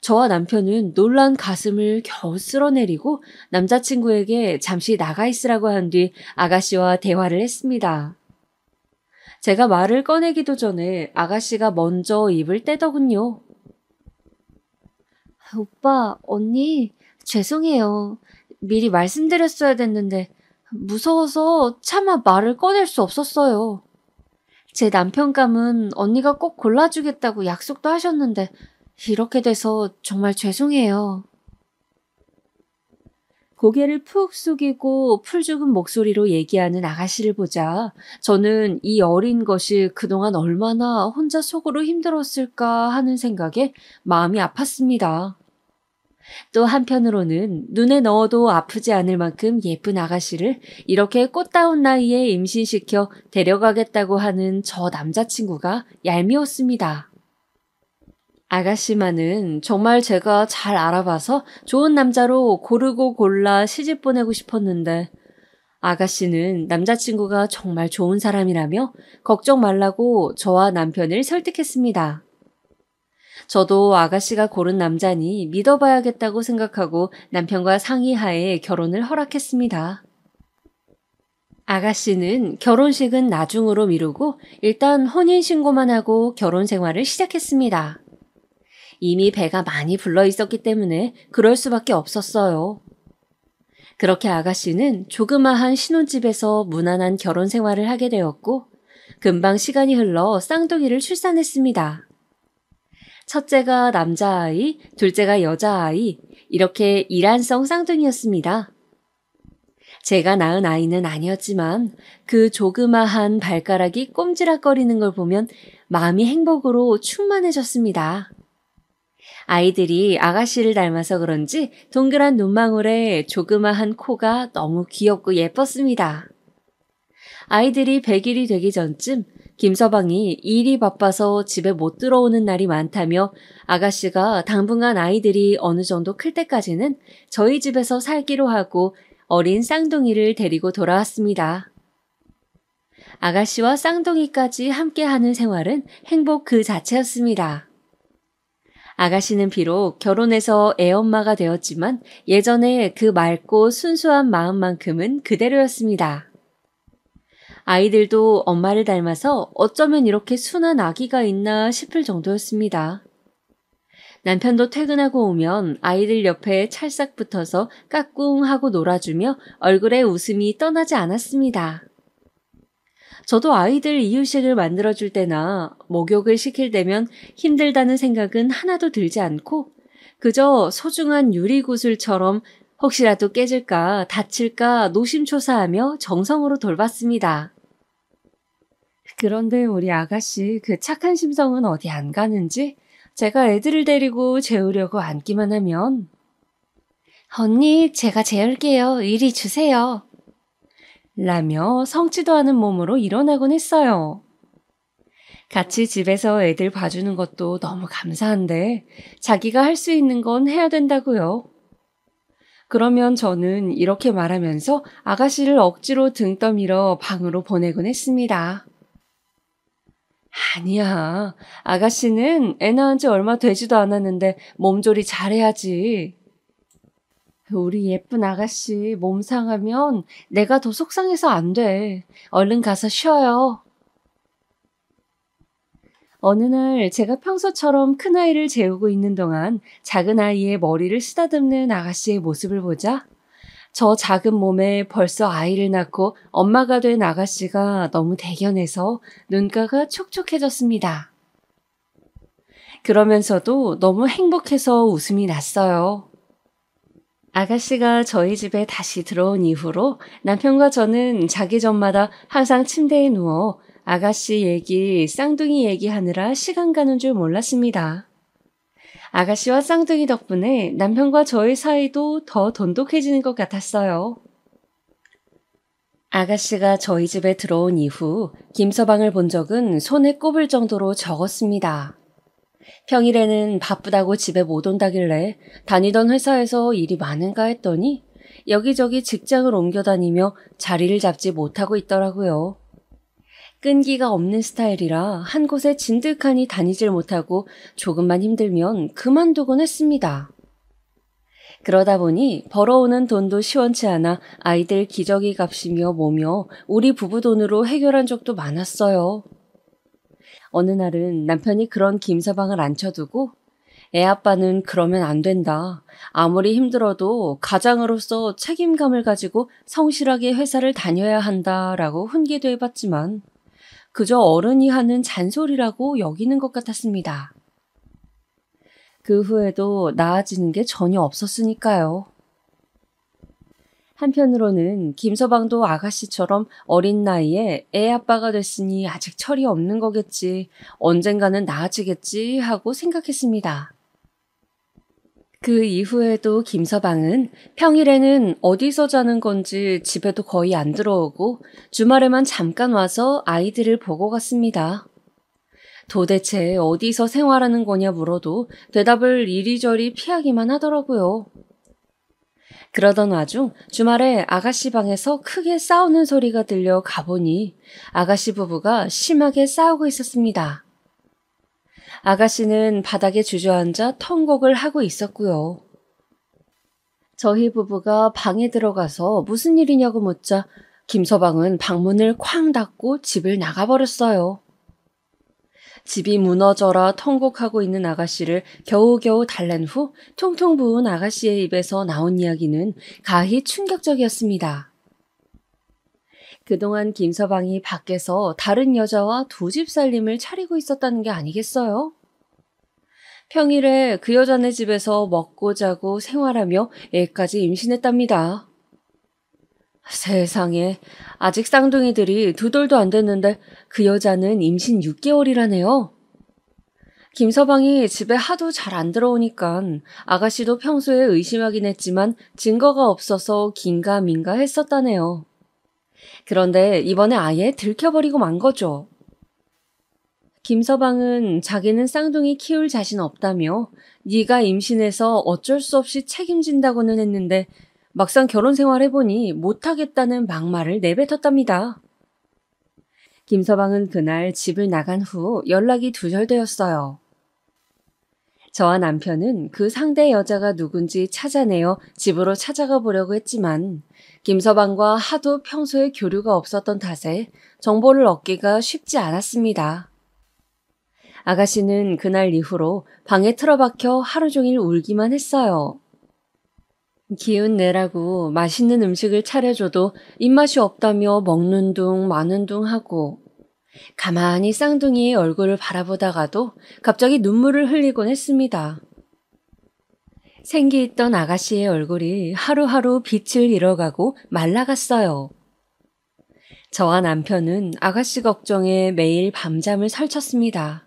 저와 남편은 놀란 가슴을 겨우 쓸어내리고 남자친구에게 잠시 나가 있으라고 한 뒤 아가씨와 대화를 했습니다. 제가 말을 꺼내기도 전에 아가씨가 먼저 입을 떼더군요. 오빠, 언니, 죄송해요. 미리 말씀드렸어야 됐는데 무서워서 차마 말을 꺼낼 수 없었어요. 제 남편감은 언니가 꼭 골라주겠다고 약속도 하셨는데 이렇게 돼서 정말 죄송해요. 고개를 푹 숙이고 풀죽은 목소리로 얘기하는 아가씨를 보자 저는 이 어린 것이 그동안 얼마나 혼자 속으로 힘들었을까 하는 생각에 마음이 아팠습니다. 또 한편으로는 눈에 넣어도 아프지 않을 만큼 예쁜 아가씨를 이렇게 꽃다운 나이에 임신시켜 데려가겠다고 하는 저 남자친구가 얄미웠습니다. 아가씨만은 정말 제가 잘 알아봐서 좋은 남자로 고르고 골라 시집 보내고 싶었는데 아가씨는 남자친구가 정말 좋은 사람이라며 걱정 말라고 저와 남편을 설득했습니다. 저도 아가씨가 고른 남자니 믿어봐야겠다고 생각하고 남편과 상의하에 결혼을 허락했습니다. 아가씨는 결혼식은 나중으로 미루고 일단 혼인신고만 하고 결혼 생활을 시작했습니다. 이미 배가 많이 불러 있었기 때문에 그럴 수밖에 없었어요. 그렇게 아가씨는 조그마한 신혼집에서 무난한 결혼 생활을 하게 되었고 금방 시간이 흘러 쌍둥이를 출산했습니다. 첫째가 남자아이, 둘째가 여자아이, 이렇게 일란성 쌍둥이였습니다. 제가 낳은 아이는 아니었지만 그 조그마한 발가락이 꼼지락거리는 걸 보면 마음이 행복으로 충만해졌습니다. 아이들이 아가씨를 닮아서 그런지 동그란 눈망울에 조그마한 코가 너무 귀엽고 예뻤습니다. 아이들이 100일이 되기 전쯤 김서방이 일이 바빠서 집에 못 들어오는 날이 많다며 아가씨가 당분간 아이들이 어느 정도 클 때까지는 저희 집에서 살기로 하고 어린 쌍둥이를 데리고 돌아왔습니다. 아가씨와 쌍둥이까지 함께하는 생활은 행복 그 자체였습니다. 아가씨는 비록 결혼해서 애엄마가 되었지만 예전에 그 맑고 순수한 마음만큼은 그대로였습니다. 아이들도 엄마를 닮아서 어쩌면 이렇게 순한 아기가 있나 싶을 정도였습니다. 남편도 퇴근하고 오면 아이들 옆에 찰싹 붙어서 까꿍하고 놀아주며 얼굴에 웃음이 떠나지 않았습니다. 저도 아이들 이유식을 만들어줄 때나 목욕을 시킬 때면 힘들다는 생각은 하나도 들지 않고 그저 소중한 유리구슬처럼 혹시라도 깨질까 다칠까 노심초사하며 정성으로 돌봤습니다. 그런데 우리 아가씨 그 착한 심성은 어디 안 가는지 제가 애들을 데리고 재우려고 앉기만 하면 언니, 제가 재울게요. 이리 주세요. 라며 성치도 않은 몸으로 일어나곤 했어요. 같이 집에서 애들 봐주는 것도 너무 감사한데 자기가 할 수 있는 건 해야 된다고요. 그러면 저는 이렇게 말하면서 아가씨를 억지로 등 떠밀어 방으로 보내곤 했습니다. 아니야, 아가씨는 애 낳은 지 얼마 되지도 않았는데 몸조리 잘해야지. 우리 예쁜 아가씨 몸 상하면 내가 더 속상해서 안 돼. 얼른 가서 쉬어요. 어느 날 제가 평소처럼 큰아이를 재우고 있는 동안 작은 아이의 머리를 쓰다듬는 아가씨의 모습을 보자 저 작은 몸에 벌써 아이를 낳고 엄마가 된 아가씨가 너무 대견해서 눈가가 촉촉해졌습니다. 그러면서도 너무 행복해서 웃음이 났어요. 아가씨가 저희 집에 다시 들어온 이후로 남편과 저는 자기 전마다 항상 침대에 누워 아가씨 얘기, 쌍둥이 얘기하느라 시간 가는 줄 몰랐습니다. 아가씨와 쌍둥이 덕분에 남편과 저의 사이도 더 돈독해지는 것 같았어요. 아가씨가 저희 집에 들어온 이후 김서방을 본 적은 손에 꼽을 정도로 적었습니다. 평일에는 바쁘다고 집에 못 온다길래 다니던 회사에서 일이 많은가 했더니 여기저기 직장을 옮겨 다니며 자리를 잡지 못하고 있더라고요. 끈기가 없는 스타일이라 한 곳에 진득하니 다니질 못하고 조금만 힘들면 그만두곤 했습니다. 그러다 보니 벌어오는 돈도 시원치 않아 아이들 기저귀 값이며 뭐며 우리 부부 돈으로 해결한 적도 많았어요. 어느 날은 남편이 그런 김서방을 앉혀두고 애 아빠는 그러면 안 된다. 아무리 힘들어도 가장으로서 책임감을 가지고 성실하게 회사를 다녀야 한다라고 훈계도 해봤지만 그저 어른이 하는 잔소리라고 여기는 것 같았습니다. 그 후에도 나아지는 게 전혀 없었으니까요. 한편으로는 김서방도 아가씨처럼 어린 나이에 애 아빠가 됐으니 아직 철이 없는 거겠지, 언젠가는 나아지겠지 하고 생각했습니다. 그 이후에도 김서방은 평일에는 어디서 자는 건지 집에도 거의 안 들어오고 주말에만 잠깐 와서 아이들을 보고 갔습니다. 도대체 어디서 생활하는 거냐 물어도 대답을 이리저리 피하기만 하더라고요. 그러던 와중 주말에 아가씨 방에서 크게 싸우는 소리가 들려 가보니 아가씨 부부가 심하게 싸우고 있었습니다. 아가씨는 바닥에 주저앉아 턴곡을 하고 있었고요. 저희 부부가 방에 들어가서 무슨 일이냐고 묻자 김서방은 방문을 쾅 닫고 집을 나가버렸어요. 집이 무너져라 턴곡하고 있는 아가씨를 겨우겨우 달랜 후 퉁퉁 부은 아가씨의 입에서 나온 이야기는 가히 충격적이었습니다. 그동안 김서방이 밖에서 다른 여자와 두 집 살림을 차리고 있었다는 게 아니겠어요? 평일에 그 여자네 집에서 먹고 자고 생활하며 애까지 임신했답니다. 세상에, 아직 쌍둥이들이 두 돌도 안 됐는데 그 여자는 임신 6개월이라네요. 김서방이 집에 하도 잘 안 들어오니까 아가씨도 평소에 의심하긴 했지만 증거가 없어서 긴가민가 했었다네요. 그런데 이번에 아예 들켜버리고 만 거죠. 김서방은 자기는 쌍둥이 키울 자신 없다며 네가 임신해서 어쩔 수 없이 책임진다고는 했는데 막상 결혼 생활해보니 못하겠다는 막말을 내뱉었답니다. 김서방은 그날 집을 나간 후 연락이 두절되었어요. 저와 남편은 그 상대 여자가 누군지 찾아내어 집으로 찾아가 보려고 했지만 김서방과 하도 평소에 교류가 없었던 탓에 정보를 얻기가 쉽지 않았습니다. 아가씨는 그날 이후로 방에 틀어박혀 하루 종일 울기만 했어요. 기운 내라고 맛있는 음식을 차려줘도 입맛이 없다며 먹는 둥 마는 둥 하고 가만히 쌍둥이의 얼굴을 바라보다가도 갑자기 눈물을 흘리곤 했습니다. 생기 있던 아가씨의 얼굴이 하루하루 빛을 잃어가고 말라갔어요. 저와 남편은 아가씨 걱정에 매일 밤잠을 설쳤습니다.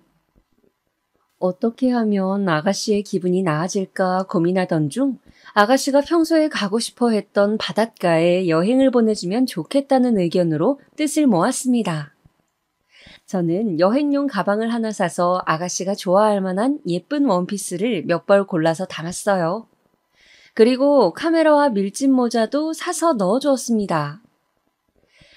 어떻게 하면 아가씨의 기분이 나아질까 고민하던 중 아가씨가 평소에 가고 싶어 했던 바닷가에 여행을 보내주면 좋겠다는 의견으로 뜻을 모았습니다. 저는 여행용 가방을 하나 사서 아가씨가 좋아할 만한 예쁜 원피스를 몇 벌 골라서 담았어요. 그리고 카메라와 밀짚 모자도 사서 넣어주었습니다.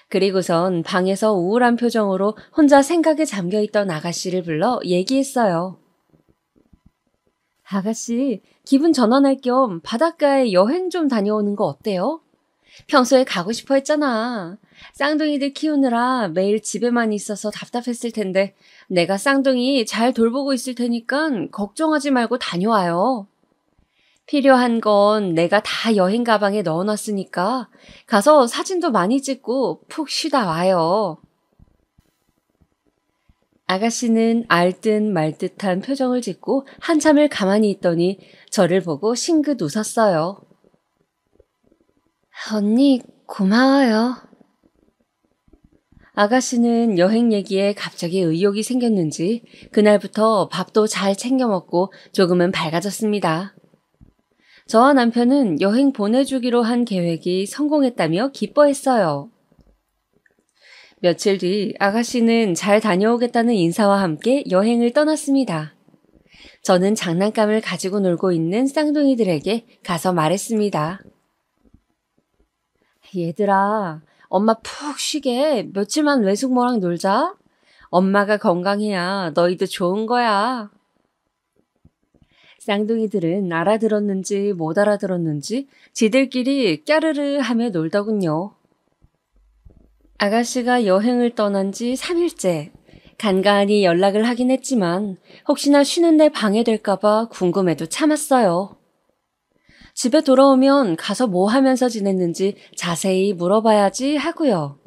그리고선 방에서 우울한 표정으로 혼자 생각에 잠겨있던 아가씨를 불러 얘기했어요. 아가씨, 기분 전환할 겸 바닷가에 여행 좀 다녀오는 거 어때요? 평소에 가고 싶어 했잖아. 쌍둥이들 키우느라 매일 집에만 있어서 답답했을 텐데 내가 쌍둥이 잘 돌보고 있을 테니까 걱정하지 말고 다녀와요. 필요한 건 내가 다 여행 가방에 넣어놨으니까 가서 사진도 많이 찍고 푹 쉬다 와요. 아가씨는 알듯 말듯한 표정을 짓고 한참을 가만히 있더니 저를 보고 싱긋 웃었어요. 언니, 고마워요. 아가씨는 여행 얘기에 갑자기 의욕이 생겼는지 그날부터 밥도 잘 챙겨 먹고 조금은 밝아졌습니다. 저와 남편은 여행 보내주기로 한 계획이 성공했다며 기뻐했어요. 며칠 뒤 아가씨는 잘 다녀오겠다는 인사와 함께 여행을 떠났습니다. 저는 장난감을 가지고 놀고 있는 쌍둥이들에게 가서 말했습니다. 얘들아, 엄마 푹 쉬게 며칠만 외숙모랑 놀자. 엄마가 건강해야 너희도 좋은 거야. 쌍둥이들은 알아들었는지 못 알아들었는지 지들끼리 까르르 하며 놀더군요. 아가씨가 여행을 떠난 지 3일째. 간간히 연락을 하긴 했지만 혹시나 쉬는데 방해될까봐 궁금해도 참았어요. 집에 돌아오면 가서 뭐 하면서 지냈는지 자세히 물어봐야지 하고요.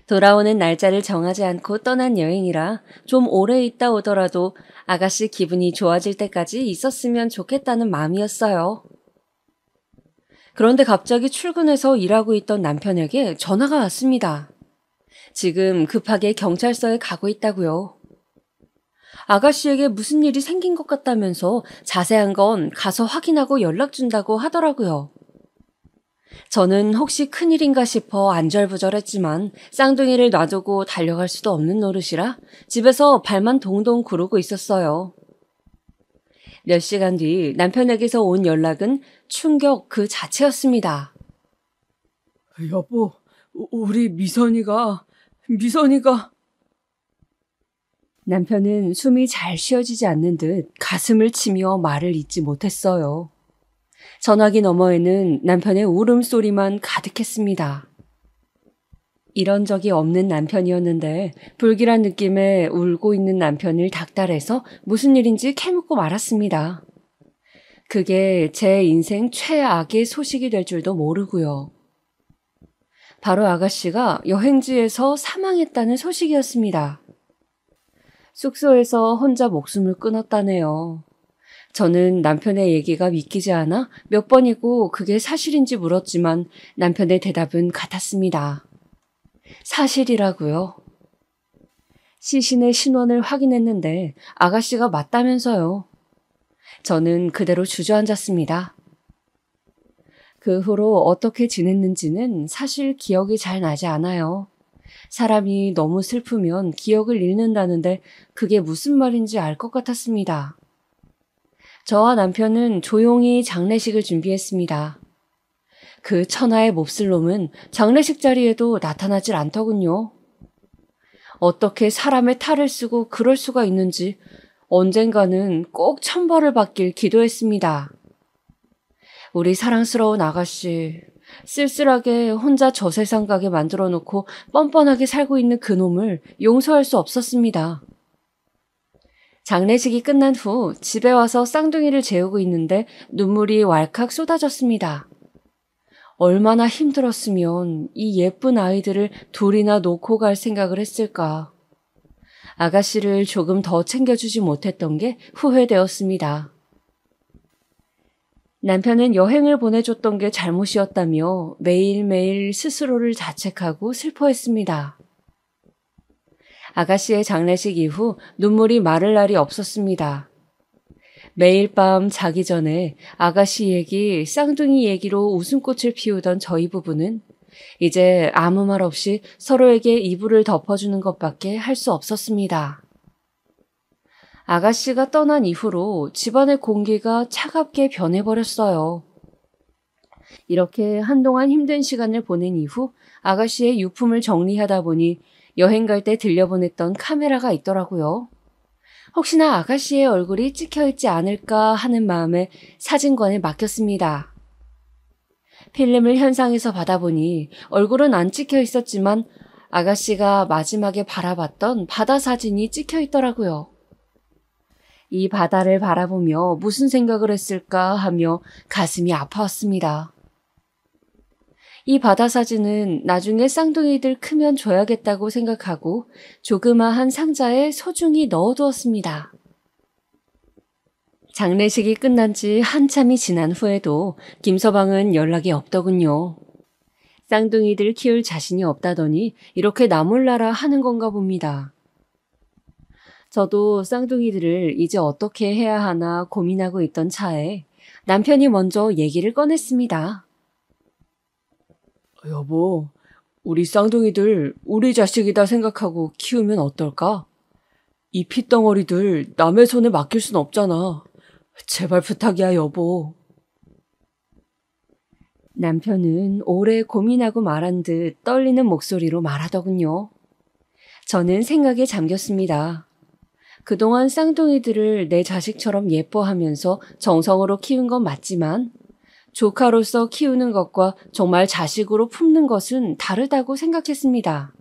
돌아오는 날짜를 정하지 않고 떠난 여행이라 좀 오래 있다 오더라도 아가씨 기분이 좋아질 때까지 있었으면 좋겠다는 마음이었어요. 그런데 갑자기 출근해서 일하고 있던 남편에게 전화가 왔습니다. 지금 급하게 경찰서에 가고 있다고요. 아가씨에게 무슨 일이 생긴 것 같다면서 자세한 건 가서 확인하고 연락 준다고 하더라고요. 저는 혹시 큰일인가 싶어 안절부절했지만 쌍둥이를 놔두고 달려갈 수도 없는 노릇이라 집에서 발만 동동 구르고 있었어요. 몇 시간 뒤 남편에게서 온 연락은 충격 그 자체였습니다. 여보, 우리 미선이가 남편은 숨이 잘 쉬어지지 않는 듯 가슴을 치며 말을 잇지 못했어요. 전화기 너머에는 남편의 울음소리만 가득했습니다. 이런 적이 없는 남편이었는데 불길한 느낌에 울고 있는 남편을 닥달해서 무슨 일인지 캐묻고 말았습니다. 그게 제 인생 최악의 소식이 될 줄도 모르고요. 바로 아가씨가 여행지에서 사망했다는 소식이었습니다. 숙소에서 혼자 목숨을 끊었다네요. 저는 남편의 얘기가 믿기지 않아 몇 번이고 그게 사실인지 물었지만 남편의 대답은 같았습니다. 사실이라고요. 시신의 신원을 확인했는데 아가씨가 맞다면서요. 저는 그대로 주저앉았습니다. 그 후로 어떻게 지냈는지는 사실 기억이 잘 나지 않아요. 사람이 너무 슬프면 기억을 잃는다는데 그게 무슨 말인지 알 것 같았습니다. 저와 남편은 조용히 장례식을 준비했습니다. 그 천하의 몹쓸 놈은 장례식 자리에도 나타나질 않더군요. 어떻게 사람의 탈을 쓰고 그럴 수가 있는지 언젠가는 꼭 천벌을 받길 기도했습니다. 우리 사랑스러운 아가씨, 쓸쓸하게 혼자 저 세상 가게 만들어 놓고 뻔뻔하게 살고 있는 그 놈을 용서할 수 없었습니다. 장례식이 끝난 후 집에 와서 쌍둥이를 재우고 있는데 눈물이 왈칵 쏟아졌습니다. 얼마나 힘들었으면 이 예쁜 아이들을 둘이나 놓고 갈 생각을 했을까. 아가씨를 조금 더 챙겨주지 못했던 게 후회되었습니다. 남편은 여행을 보내줬던 게 잘못이었다며 매일매일 스스로를 자책하고 슬퍼했습니다. 아가씨의 장례식 이후 눈물이 마를 날이 없었습니다. 매일 밤 자기 전에 아가씨 얘기, 쌍둥이 얘기로 웃음꽃을 피우던 저희 부부는 이제 아무 말 없이 서로에게 이불을 덮어주는 것밖에 할 수 없었습니다. 아가씨가 떠난 이후로 집안의 공기가 차갑게 변해버렸어요. 이렇게 한동안 힘든 시간을 보낸 이후 아가씨의 유품을 정리하다 보니 여행 갈 때 들려보냈던 카메라가 있더라고요. 혹시나 아가씨의 얼굴이 찍혀있지 않을까 하는 마음에 사진관에 맡겼습니다. 필름을 현상에서 받아보니 얼굴은 안 찍혀 있었지만 아가씨가 마지막에 바라봤던 바다 사진이 찍혀 있더라고요. 이 바다를 바라보며 무슨 생각을 했을까 하며 가슴이 아파왔습니다. 이 바다 사진은 나중에 쌍둥이들 크면 줘야겠다고 생각하고 조그마한 상자에 소중히 넣어두었습니다. 장례식이 끝난 지 한참이 지난 후에도 김서방은 연락이 없더군요. 쌍둥이들 키울 자신이 없다더니 이렇게 나몰라라 하는 건가 봅니다. 저도 쌍둥이들을 이제 어떻게 해야 하나 고민하고 있던 차에 남편이 먼저 얘기를 꺼냈습니다. 여보, 우리 쌍둥이들 우리 자식이다 생각하고 키우면 어떨까? 이 핏덩어리들 남의 손에 맡길 순 없잖아. 제발 부탁이야, 여보. 남편은 오래 고민하고 말한 듯 떨리는 목소리로 말하더군요. 저는 생각에 잠겼습니다. 그동안 쌍둥이들을 내 자식처럼 예뻐하면서 정성으로 키운 건 맞지만 조카로서 키우는 것과 정말 자식으로 품는 것은 다르다고 생각했습니다.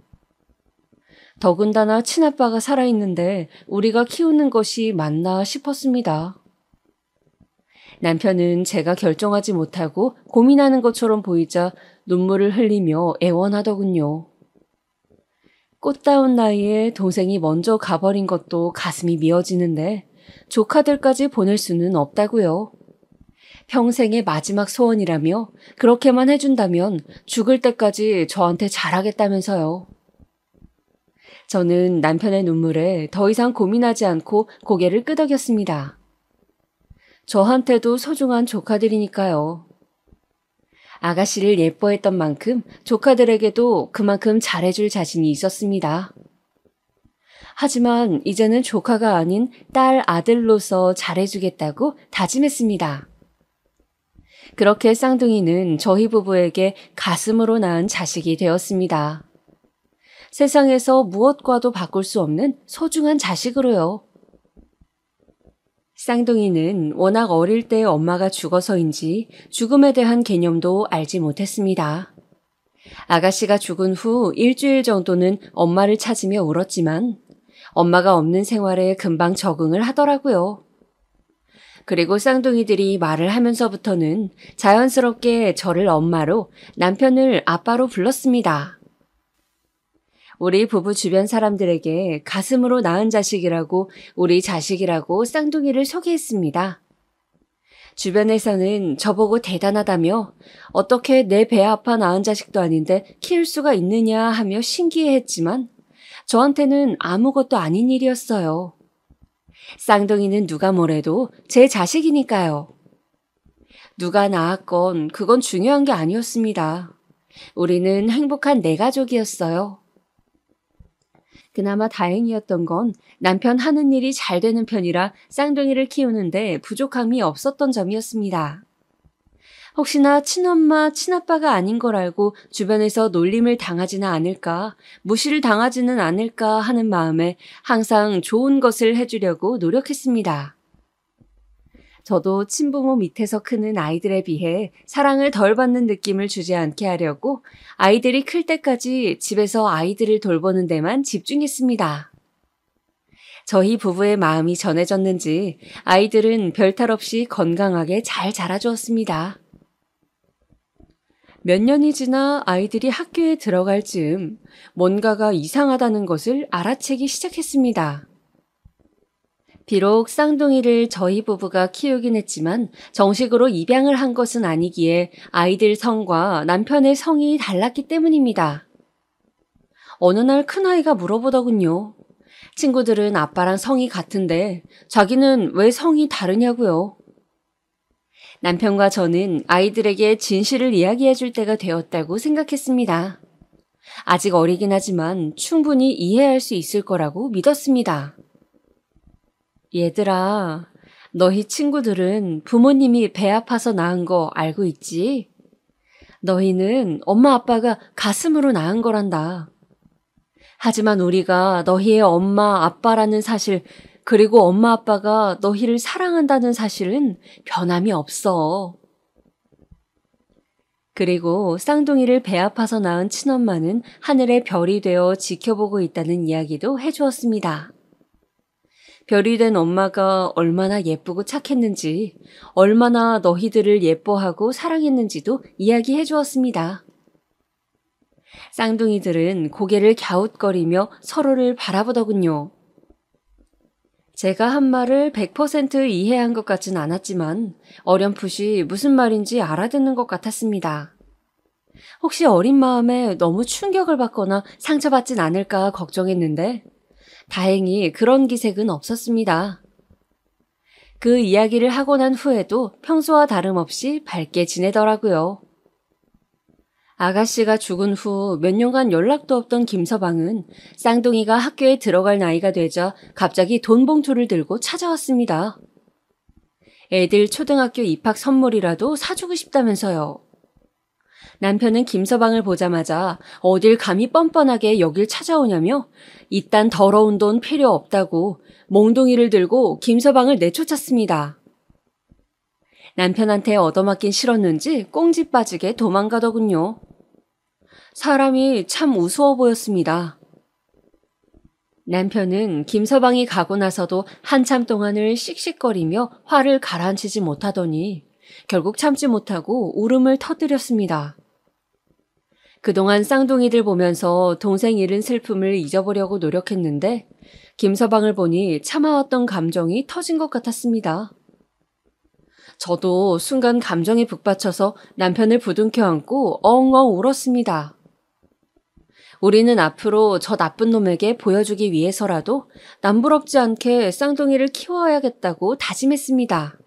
더군다나 친아빠가 살아있는데 우리가 키우는 것이 맞나 싶었습니다. 남편은 제가 결정하지 못하고 고민하는 것처럼 보이자 눈물을 흘리며 애원하더군요. 꽃다운 나이에 동생이 먼저 가버린 것도 가슴이 미어지는데 조카들까지 보낼 수는 없다고요. 평생의 마지막 소원이라며 그렇게만 해준다면 죽을 때까지 저한테 잘하겠다면서요. 저는 남편의 눈물에 더 이상 고민하지 않고 고개를 끄덕였습니다. 저한테도 소중한 조카들이니까요. 아가씨를 예뻐했던 만큼 조카들에게도 그만큼 잘해줄 자신이 있었습니다. 하지만 이제는 조카가 아닌 딸 아들로서 잘해주겠다고 다짐했습니다. 그렇게 쌍둥이는 저희 부부에게 가슴으로 낳은 자식이 되었습니다. 세상에서 무엇과도 바꿀 수 없는 소중한 자식으로요. 쌍둥이는 워낙 어릴 때 엄마가 죽어서인지 죽음에 대한 개념도 알지 못했습니다. 아가씨가 죽은 후 일주일 정도는 엄마를 찾으며 울었지만 엄마가 없는 생활에 금방 적응을 하더라고요. 그리고 쌍둥이들이 말을 하면서부터는 자연스럽게 저를 엄마로, 남편을 아빠로 불렀습니다. 우리 부부 주변 사람들에게 가슴으로 낳은 자식이라고, 우리 자식이라고 쌍둥이를 소개했습니다. 주변에서는 저보고 대단하다며 어떻게 내 배 아파 낳은 자식도 아닌데 키울 수가 있느냐 하며 신기해했지만 저한테는 아무것도 아닌 일이었어요. 쌍둥이는 누가 뭐래도 제 자식이니까요. 누가 낳았건 그건 중요한 게 아니었습니다. 우리는 행복한 네 가족이었어요. 그나마 다행이었던 건 남편 하는 일이 잘 되는 편이라 쌍둥이를 키우는데 부족함이 없었던 점이었습니다. 혹시나 친엄마, 친아빠가 아닌 걸 알고 주변에서 놀림을 당하지는 않을까, 무시를 당하지는 않을까 하는 마음에 항상 좋은 것을 해주려고 노력했습니다. 저도 친부모 밑에서 크는 아이들에 비해 사랑을 덜 받는 느낌을 주지 않게 하려고 아이들이 클 때까지 집에서 아이들을 돌보는 데만 집중했습니다. 저희 부부의 마음이 전해졌는지 아이들은 별탈 없이 건강하게 잘 자라주었습니다. 몇 년이 지나 아이들이 학교에 들어갈 즈음 뭔가가 이상하다는 것을 알아채기 시작했습니다. 비록 쌍둥이를 저희 부부가 키우긴 했지만 정식으로 입양을 한 것은 아니기에 아이들 성과 남편의 성이 달랐기 때문입니다. 어느 날 큰아이가 물어보더군요. 친구들은 아빠랑 성이 같은데 자기는 왜 성이 다르냐고요. 남편과 저는 아이들에게 진실을 이야기해 줄 때가 되었다고 생각했습니다. 아직 어리긴 하지만 충분히 이해할 수 있을 거라고 믿었습니다. 얘들아, 너희 친구들은 부모님이 배 아파서 낳은 거 알고 있지? 너희는 엄마 아빠가 가슴으로 낳은 거란다. 하지만 우리가 너희의 엄마 아빠라는 사실, 그리고 엄마 아빠가 너희를 사랑한다는 사실은 변함이 없어. 그리고 쌍둥이를 배 아파서 낳은 친엄마는 하늘의 별이 되어 지켜보고 있다는 이야기도 해주었습니다. 별이 된 엄마가 얼마나 예쁘고 착했는지, 얼마나 너희들을 예뻐하고 사랑했는지도 이야기해 주었습니다. 쌍둥이들은 고개를 갸웃거리며 서로를 바라보더군요. 제가 한 말을 100% 이해한 것 같진 않았지만 어렴풋이 무슨 말인지 알아듣는 것 같았습니다. 혹시 어린 마음에 너무 충격을 받거나 상처받진 않을까 걱정했는데 다행히 그런 기색은 없었습니다. 그 이야기를 하고 난 후에도 평소와 다름없이 밝게 지내더라고요. 아가씨가 죽은 후 몇 년간 연락도 없던 김서방은 쌍둥이가 학교에 들어갈 나이가 되자 갑자기 돈 봉투를 들고 찾아왔습니다. 애들 초등학교 입학 선물이라도 사주고 싶다면서요. 남편은 김서방을 보자마자 어딜 감히 뻔뻔하게 여길 찾아오냐며 이딴 더러운 돈 필요 없다고 몽둥이를 들고 김서방을 내쫓았습니다. 남편한테 얻어맞긴 싫었는지 꽁지 빠지게 도망가더군요. 사람이 참 우스워 보였습니다. 남편은 김서방이 가고 나서도 한참 동안을 씩씩거리며 화를 가라앉히지 못하더니 결국 참지 못하고 울음을 터뜨렸습니다. 그동안 쌍둥이들 보면서 동생 잃은 슬픔을 잊어보려고 노력했는데 김서방을 보니 참아왔던 감정이 터진 것 같았습니다. 저도 순간 감정에 북받쳐서 남편을 부둥켜 안고 엉엉 울었습니다. 우리는 앞으로 저 나쁜 놈에게 보여주기 위해서라도 남부럽지 않게 쌍둥이를 키워야겠다고 다짐했습니다.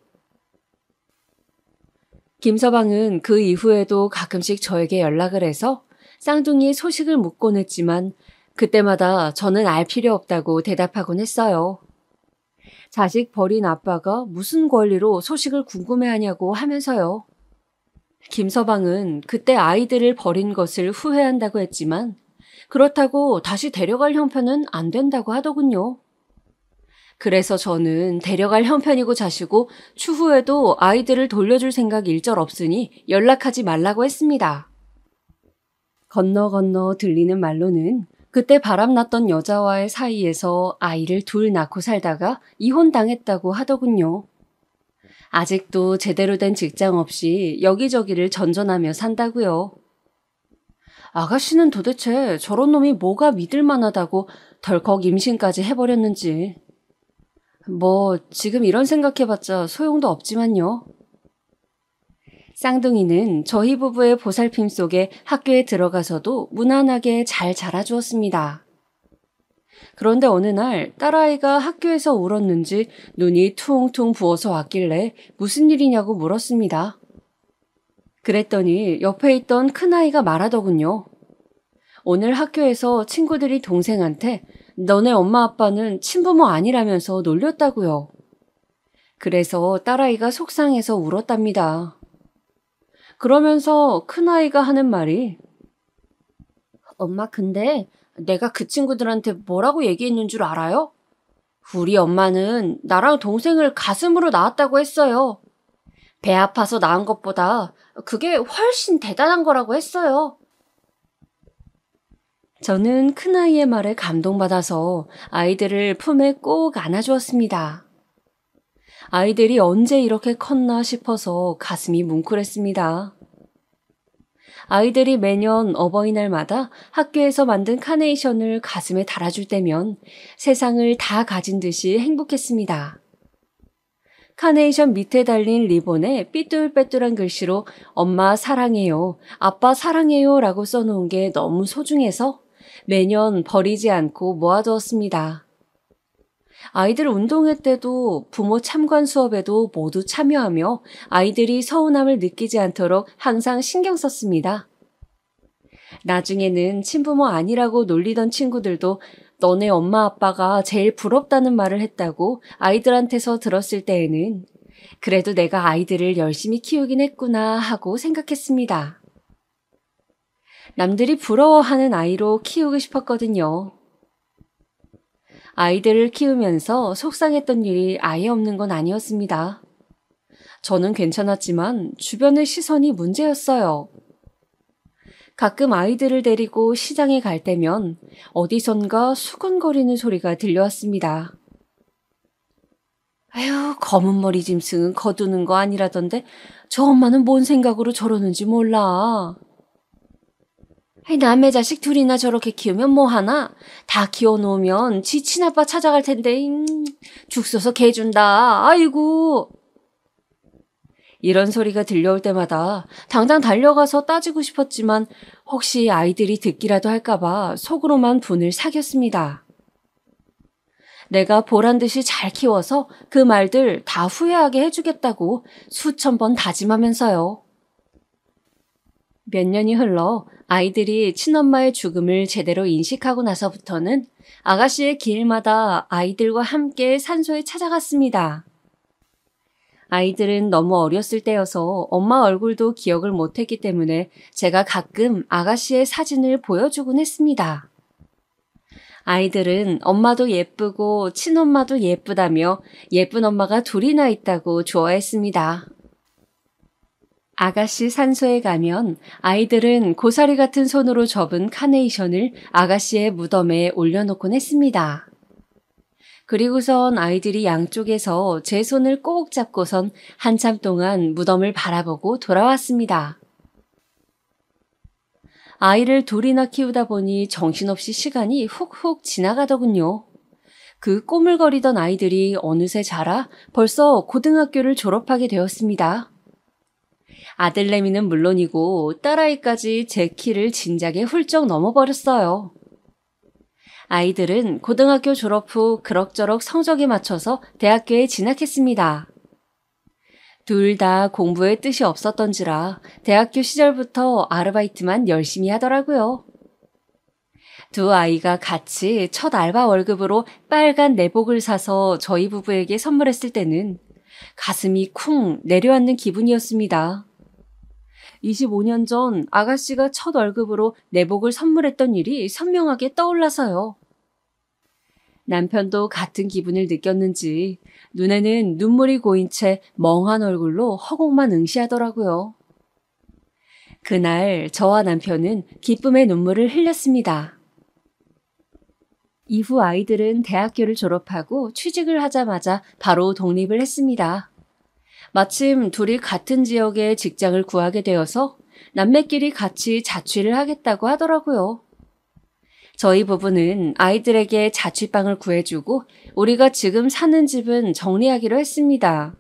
김서방은 그 이후에도 가끔씩 저에게 연락을 해서 쌍둥이의 소식을 묻곤 했지만 그때마다 저는 알 필요 없다고 대답하곤 했어요. 자식 버린 아빠가 무슨 권리로 소식을 궁금해하냐고 하면서요. 김서방은 그때 아이들을 버린 것을 후회한다고 했지만 그렇다고 다시 데려갈 형편은 안 된다고 하더군요. 그래서 저는 데려갈 형편이고 자시고 추후에도 아이들을 돌려줄 생각 일절 없으니 연락하지 말라고 했습니다. 건너 들리는 말로는 그때 바람났던 여자와의 사이에서 아이를 둘 낳고 살다가 이혼당했다고 하더군요. 아직도 제대로 된 직장 없이 여기저기를 전전하며 산다고요. 아가씨는 도대체 저런 놈이 뭐가 믿을 만하다고 덜컥 임신까지 해버렸는지. 뭐 지금 이런 생각해봤자 소용도 없지만요. 쌍둥이는 저희 부부의 보살핌 속에 학교에 들어가서도 무난하게 잘 자라주었습니다. 그런데 어느 날 딸아이가 학교에서 울었는지 눈이 퉁퉁 부어서 왔길래 무슨 일이냐고 물었습니다. 그랬더니 옆에 있던 큰아이가 말하더군요. 오늘 학교에서 친구들이 동생한테 너네 엄마 아빠는 친부모 아니라면서 놀렸다고요. 그래서 딸아이가 속상해서 울었답니다. 그러면서 큰아이가 하는 말이 엄마 근데 내가 그 친구들한테 뭐라고 얘기했는 줄 알아요? 우리 엄마는 나랑 동생을 가슴으로 낳았다고 했어요. 배 아파서 낳은 것보다 그게 훨씬 대단한 거라고 했어요. 저는 큰아이의 말에 감동받아서 아이들을 품에 꼭 안아주었습니다. 아이들이 언제 이렇게 컸나 싶어서 가슴이 뭉클했습니다. 아이들이 매년 어버이날마다 학교에서 만든 카네이션을 가슴에 달아줄 때면 세상을 다 가진 듯이 행복했습니다. 카네이션 밑에 달린 리본에 삐뚤빼뚤한 글씨로 엄마 사랑해요, 아빠 사랑해요 라고 써놓은 게 너무 소중해서 매년 버리지 않고 모아두었습니다. 아이들 운동회 때도 부모 참관 수업에도 모두 참여하며 아이들이 서운함을 느끼지 않도록 항상 신경 썼습니다. 나중에는 친부모 아니라고 놀리던 친구들도 너네 엄마 아빠가 제일 부럽다는 말을 했다고 아이들한테서 들었을 때에는 그래도 내가 아이들을 열심히 키우긴 했구나 하고 생각했습니다. 남들이 부러워하는 아이로 키우고 싶었거든요. 아이들을 키우면서 속상했던 일이 아예 없는 건 아니었습니다. 저는 괜찮았지만 주변의 시선이 문제였어요. 가끔 아이들을 데리고 시장에 갈 때면 어디선가 수근거리는 소리가 들려왔습니다. 아휴, 검은 머리 짐승은 거두는 거 아니라던데 저 엄마는 뭔 생각으로 저러는지 몰라. 남의 자식 둘이나 저렇게 키우면 뭐하나? 다 키워놓으면 지 친아빠 찾아갈 텐데 죽 써서 개 준다. 아이고. 이런 소리가 들려올 때마다 당장 달려가서 따지고 싶었지만 혹시 아이들이 듣기라도 할까봐 속으로만 분을 사겼습니다. 내가 보란듯이 잘 키워서 그 말들 다 후회하게 해주겠다고 수천 번 다짐하면서요. 몇 년이 흘러 아이들이 친엄마의 죽음을 제대로 인식하고 나서부터는 아가씨의 길마다 아이들과 함께 산소에 찾아갔습니다. 아이들은 너무 어렸을 때여서 엄마 얼굴도 기억을 못했기 때문에 제가 가끔 아가씨의 사진을 보여주곤 했습니다. 아이들은 엄마도 예쁘고 친엄마도 예쁘다며 예쁜 엄마가 둘이나 있다고 좋아했습니다. 아가씨 산소에 가면 아이들은 고사리 같은 손으로 접은 카네이션을 아가씨의 무덤에 올려놓곤 했습니다. 그리고선 아이들이 양쪽에서 제 손을 꼭 잡고선 한참 동안 무덤을 바라보고 돌아왔습니다. 아이를 둘이나 키우다 보니 정신없이 시간이 훅훅 지나가더군요. 그 꼬물거리던 아이들이 어느새 자라 벌써 고등학교를 졸업하게 되었습니다. 아들내미는 물론이고 딸아이까지 제 키를 진작에 훌쩍 넘어버렸어요. 아이들은 고등학교 졸업 후 그럭저럭 성적에 맞춰서 대학교에 진학했습니다. 둘 다 공부에 뜻이 없었던지라 대학교 시절부터 아르바이트만 열심히 하더라고요. 두 아이가 같이 첫 알바 월급으로 빨간 내복을 사서 저희 부부에게 선물했을 때는 가슴이 쿵 내려앉는 기분이었습니다. 25년 전 아가씨가 첫 월급으로 내복을 선물했던 일이 선명하게 떠올라서요. 남편도 같은 기분을 느꼈는지 눈에는 눈물이 고인 채 멍한 얼굴로 허공만 응시하더라고요. 그날 저와 남편은 기쁨의 눈물을 흘렸습니다. 이후 아이들은 대학교를 졸업하고 취직을 하자마자 바로 독립을 했습니다. 마침 둘이 같은 지역에 직장을 구하게 되어서 남매끼리 같이 자취를 하겠다고 하더라고요. 저희 부부는 아이들에게 자취방을 구해주고 우리가 지금 사는 집은 정리하기로 했습니다.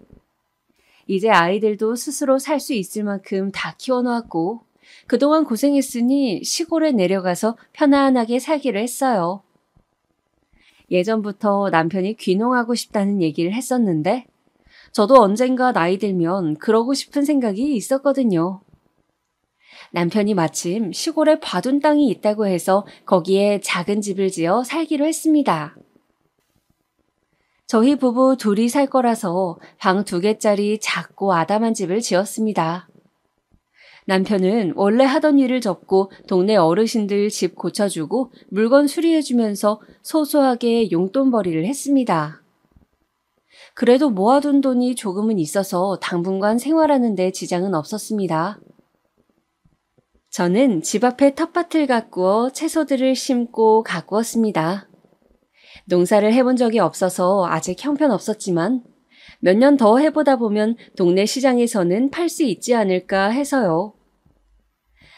이제 아이들도 스스로 살 수 있을 만큼 다 키워놓았고 그동안 고생했으니 시골에 내려가서 편안하게 살기로 했어요. 예전부터 남편이 귀농하고 싶다는 얘기를 했었는데 저도 언젠가 나이 들면 그러고 싶은 생각이 있었거든요. 남편이 마침 시골에 봐둔 땅이 있다고 해서 거기에 작은 집을 지어 살기로 했습니다. 저희 부부 둘이 살 거라서 방 2개짜리 작고 아담한 집을 지었습니다. 남편은 원래 하던 일을 접고 동네 어르신들 집 고쳐주고 물건 수리해주면서 소소하게 용돈벌이를 했습니다. 그래도 모아둔 돈이 조금은 있어서 당분간 생활하는 데 지장은 없었습니다. 저는 집 앞에 텃밭을 가꾸어 채소들을 심고 가꾸었습니다. 농사를 해본 적이 없어서 아직 형편없었지만 몇 년 더 해보다 보면 동네 시장에서는 팔 수 있지 않을까 해서요.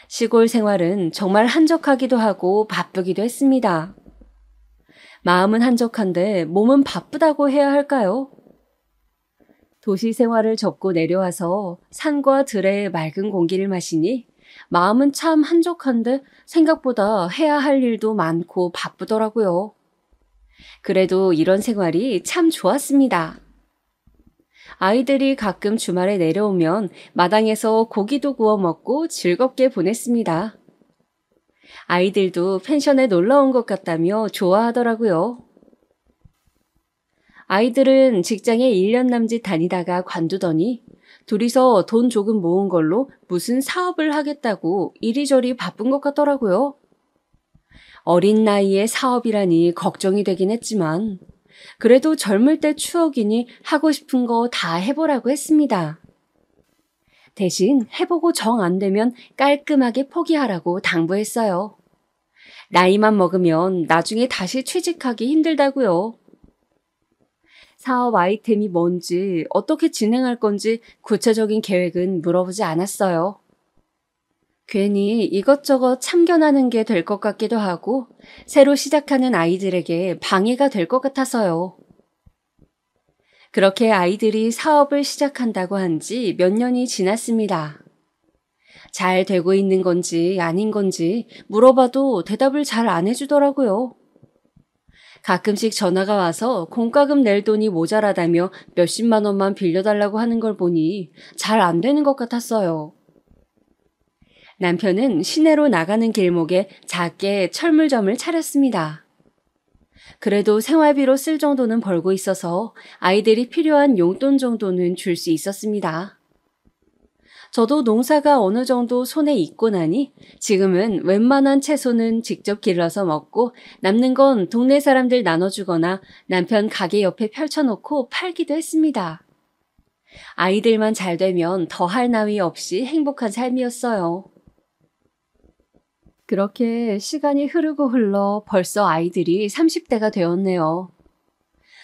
시골 생활은 정말 한적하기도 하고 바쁘기도 했습니다. 마음은 한적한데 몸은 바쁘다고 해야 할까요? 도시 생활을 접고 내려와서 산과 들의 맑은 공기를 마시니 마음은 참 한적한데 생각보다 해야 할 일도 많고 바쁘더라고요. 그래도 이런 생활이 참 좋았습니다. 아이들이 가끔 주말에 내려오면 마당에서 고기도 구워 먹고 즐겁게 보냈습니다. 아이들도 펜션에 놀러 온 것 같다며 좋아하더라고요. 아이들은 직장에 1년 남짓 다니다가 관두더니 둘이서 돈 조금 모은 걸로 무슨 사업을 하겠다고 이리저리 바쁜 것 같더라고요. 어린 나이에 사업이라니 걱정이 되긴 했지만 그래도 젊을 때 추억이니 하고 싶은 거 다 해보라고 했습니다. 대신 해보고 정 안 되면 깔끔하게 포기하라고 당부했어요. 나이만 먹으면 나중에 다시 취직하기 힘들다고요. 사업 아이템이 뭔지 어떻게 진행할 건지 구체적인 계획은 물어보지 않았어요. 괜히 이것저것 참견하는 게 될 것 같기도 하고 새로 시작하는 아이들에게 방해가 될 것 같아서요. 그렇게 아이들이 사업을 시작한다고 한 지 몇 년이 지났습니다. 잘 되고 있는 건지 아닌 건지 물어봐도 대답을 잘 안 해주더라고요. 가끔씩 전화가 와서 공과금 낼 돈이 모자라다며 몇십만 원만 빌려달라고 하는 걸 보니 잘 안 되는 것 같았어요. 남편은 시내로 나가는 길목에 작게 철물점을 차렸습니다. 그래도 생활비로 쓸 정도는 벌고 있어서 아이들이 필요한 용돈 정도는 줄 수 있었습니다. 저도 농사가 어느 정도 손에 익고 나니 지금은 웬만한 채소는 직접 길러서 먹고 남는 건 동네 사람들 나눠주거나 남편 가게 옆에 펼쳐놓고 팔기도 했습니다. 아이들만 잘 되면 더할 나위 없이 행복한 삶이었어요. 그렇게 시간이 흐르고 흘러 벌써 아이들이 30대가 되었네요.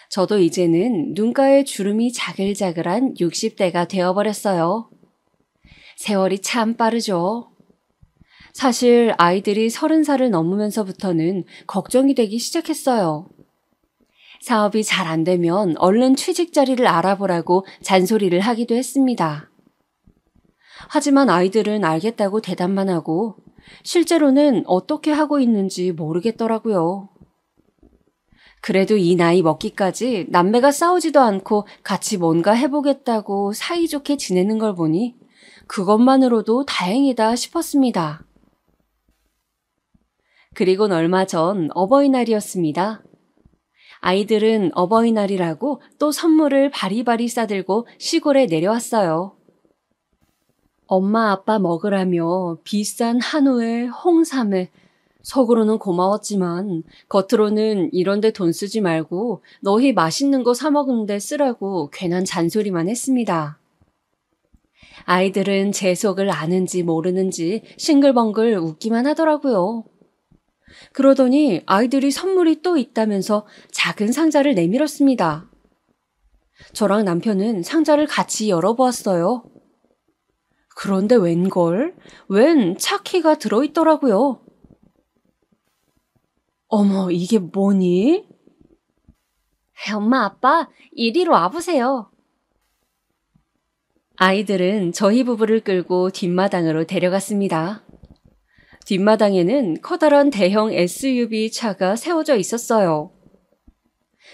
저도 이제는 눈가에 주름이 자글자글한 60대가 되어버렸어요. 세월이 참 빠르죠. 사실 아이들이 30살을 넘으면서부터는 걱정이 되기 시작했어요. 사업이 잘 안 되면 얼른 취직 자리를 알아보라고 잔소리를 하기도 했습니다. 하지만 아이들은 알겠다고 대답만 하고 실제로는 어떻게 하고 있는지 모르겠더라고요. 그래도 이 나이 먹기까지 남매가 싸우지도 않고 같이 뭔가 해보겠다고 사이좋게 지내는 걸 보니 그것만으로도 다행이다 싶었습니다. 그리곤 얼마 전 어버이날이었습니다. 아이들은 어버이날이라고 또 선물을 바리바리 싸들고 시골에 내려왔어요. 엄마 아빠 먹으라며 비싼 한우에 홍삼에 속으로는 고마웠지만 겉으로는 이런데 돈 쓰지 말고 너희 맛있는 거 사 먹는데 쓰라고 괜한 잔소리만 했습니다. 아이들은 제 속을 아는지 모르는지 싱글벙글 웃기만 하더라고요. 그러더니 아이들이 선물이 또 있다면서 작은 상자를 내밀었습니다. 저랑 남편은 상자를 같이 열어보았어요. 그런데 웬 차키가 들어있더라고요. 어머, 이게 뭐니? 엄마, 아빠, 이리로 와보세요. 아이들은 저희 부부를 끌고 뒷마당으로 데려갔습니다. 뒷마당에는 커다란 대형 SUV 차가 세워져 있었어요.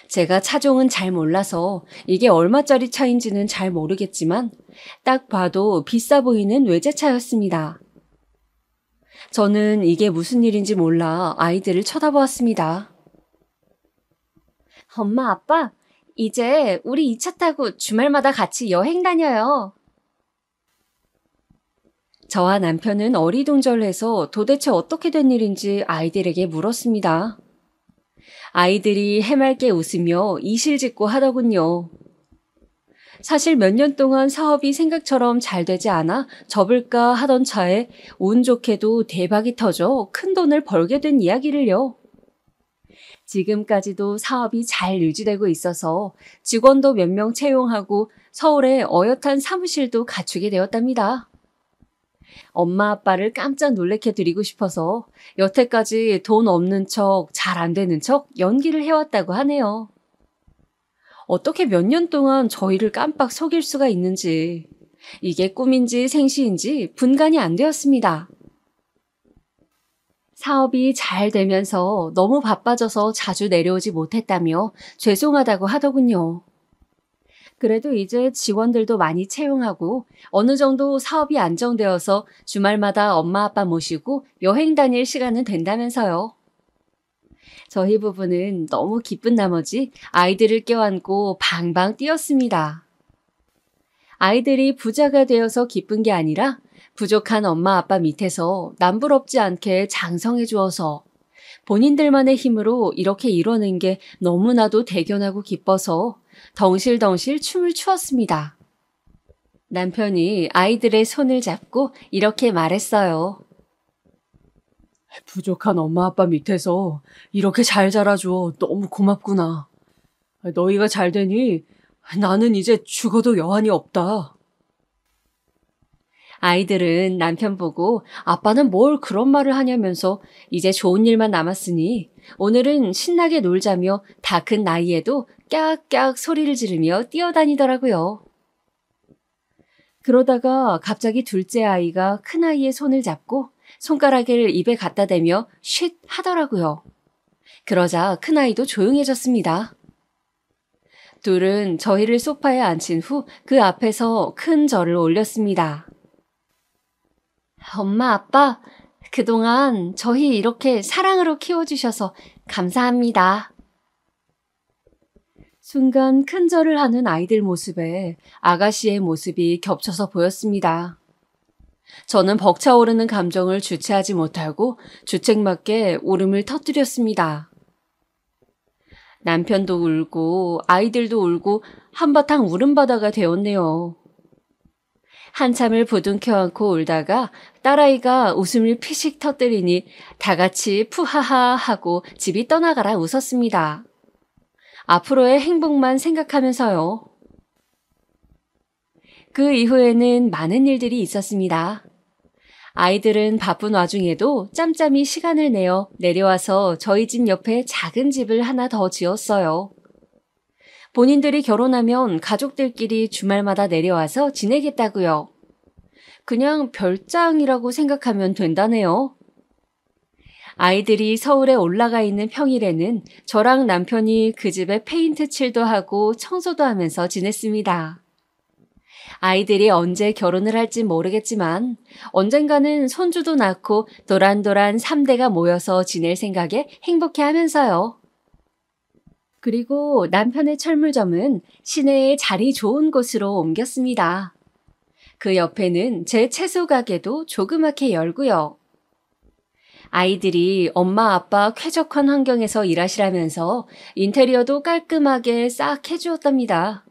제가 차종은 잘 몰라서 이게 얼마짜리 차인지는 잘 모르겠지만 딱 봐도 비싸 보이는 외제차였습니다. 저는 이게 무슨 일인지 몰라 아이들을 쳐다보았습니다. 엄마, 아빠, 이제 우리 이 차 타고 주말마다 같이 여행 다녀요. 저와 남편은 어리둥절해서 도대체 어떻게 된 일인지 아이들에게 물었습니다. 아이들이 해맑게 웃으며 이실직고 하더군요. 사실 몇 년 동안 사업이 생각처럼 잘 되지 않아 접을까 하던 차에 운 좋게도 대박이 터져 큰 돈을 벌게 된 이야기를요. 지금까지도 사업이 잘 유지되고 있어서 직원도 몇 명 채용하고 서울에 어엿한 사무실도 갖추게 되었답니다. 엄마 아빠를 깜짝 놀래켜 드리고 싶어서 여태까지 돈 없는 척, 잘 안 되는 척 연기를 해왔다고 하네요. 어떻게 몇 년 동안 저희를 깜빡 속일 수가 있는지, 이게 꿈인지 생시인지 분간이 안 되었습니다. 사업이 잘 되면서 너무 바빠져서 자주 내려오지 못했다며 죄송하다고 하더군요. 그래도 이제 직원들도 많이 채용하고 어느 정도 사업이 안정되어서 주말마다 엄마 아빠 모시고 여행 다닐 시간은 된다면서요. 저희 부부는 너무 기쁜 나머지 아이들을 껴안고 방방 뛰었습니다. 아이들이 부자가 되어서 기쁜 게 아니라 부족한 엄마 아빠 밑에서 남부럽지 않게 장성해 주어서 본인들만의 힘으로 이렇게 이뤄낸 게 너무나도 대견하고 기뻐서 덩실덩실 춤을 추었습니다. 남편이 아이들의 손을 잡고 이렇게 말했어요. 부족한 엄마 아빠 밑에서 이렇게 잘 자라줘 너무 고맙구나. 너희가 잘 되니 나는 이제 죽어도 여한이 없다. 아이들은 남편 보고 아빠는 뭘 그런 말을 하냐면서 이제 좋은 일만 남았으니 오늘은 신나게 놀자며 다 큰 나이에도 깍깍 소리를 지르며 뛰어다니더라고요. 그러다가 갑자기 둘째 아이가 큰아이의 손을 잡고 손가락을 입에 갖다 대며 쉿 하더라고요. 그러자 큰아이도 조용해졌습니다. 둘은 저희를 소파에 앉힌 후 그 앞에서 큰 절을 올렸습니다. 엄마, 아빠, 그동안 저희 이렇게 사랑으로 키워주셔서 감사합니다. 순간 큰 절을 하는 아이들 모습에 아가씨의 모습이 겹쳐서 보였습니다. 저는 벅차오르는 감정을 주체하지 못하고 주책맞게 울음을 터뜨렸습니다. 남편도 울고 아이들도 울고 한바탕 울음바다가 되었네요. 한참을 부둥켜 안고 울다가 딸아이가 웃음을 피식 터뜨리니 다 같이 푸하하 하고 집이 떠나가라 웃었습니다. 앞으로의 행복만 생각하면서요. 그 이후에는 많은 일들이 있었습니다. 아이들은 바쁜 와중에도 짬짬이 시간을 내어 내려와서 저희 집 옆에 작은 집을 하나 더 지었어요. 본인들이 결혼하면 가족들끼리 주말마다 내려와서 지내겠다고요. 그냥 별장이라고 생각하면 된다네요. 아이들이 서울에 올라가 있는 평일에는 저랑 남편이 그 집에 페인트 칠도 하고 청소도 하면서 지냈습니다. 아이들이 언제 결혼을 할지 모르겠지만 언젠가는 손주도 낳고 도란도란 3대가 모여서 지낼 생각에 행복해하면서요. 그리고 남편의 철물점은 시내에 자리 좋은 곳으로 옮겼습니다. 그 옆에는 제 채소 가게도 조그맣게 열고요. 아이들이 엄마 아빠 쾌적한 환경에서 일하시라면서 인테리어도 깔끔하게 싹 해주었답니다.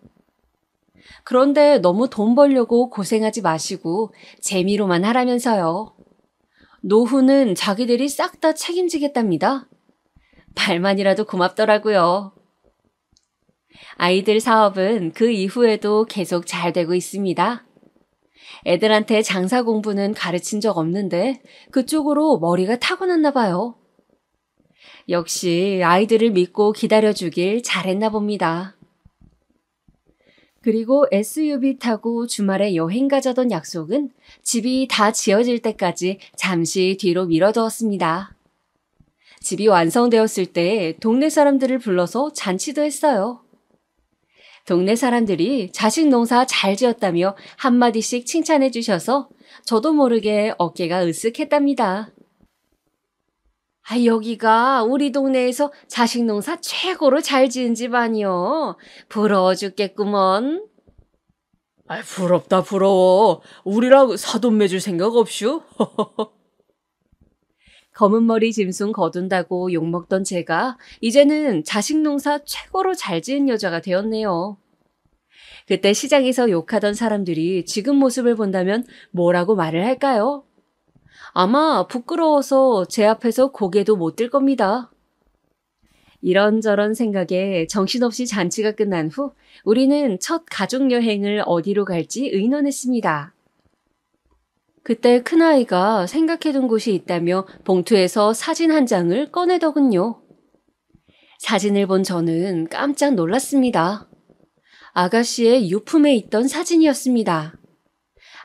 그런데 너무 돈 벌려고 고생하지 마시고 재미로만 하라면서요. 노후는 자기들이 싹 다 책임지겠답니다. 말만이라도 고맙더라고요. 아이들 사업은 그 이후에도 계속 잘 되고 있습니다. 애들한테 장사 공부는 가르친 적 없는데 그쪽으로 머리가 타고났나 봐요. 역시 아이들을 믿고 기다려주길 잘했나 봅니다. 그리고 SUV 타고 주말에 여행 가자던 약속은 집이 다 지어질 때까지 잠시 뒤로 미뤄두었습니다. 집이 완성되었을 때 동네 사람들을 불러서 잔치도 했어요. 동네 사람들이 자식 농사 잘 지었다며 한마디씩 칭찬해 주셔서 저도 모르게 어깨가 으쓱했답니다. 여기가 우리 동네에서 자식 농사 최고로 잘 지은 집 아니요. 부러워 죽겠구먼. 부럽다, 부러워. 우리랑 사돈 맺을 생각 없슈? 검은 머리 짐승 거둔다고 욕먹던 제가 이제는 자식 농사 최고로 잘 지은 여자가 되었네요. 그때 시장에서 욕하던 사람들이 지금 모습을 본다면 뭐라고 말을 할까요? 아마 부끄러워서 제 앞에서 고개도 못 들 겁니다. 이런저런 생각에 정신없이 잔치가 끝난 후 우리는 첫 가족여행을 어디로 갈지 의논했습니다. 그때 큰아이가 생각해둔 곳이 있다며 봉투에서 사진 한 장을 꺼내더군요. 사진을 본 저는 깜짝 놀랐습니다. 아가씨의 유품에 있던 사진이었습니다.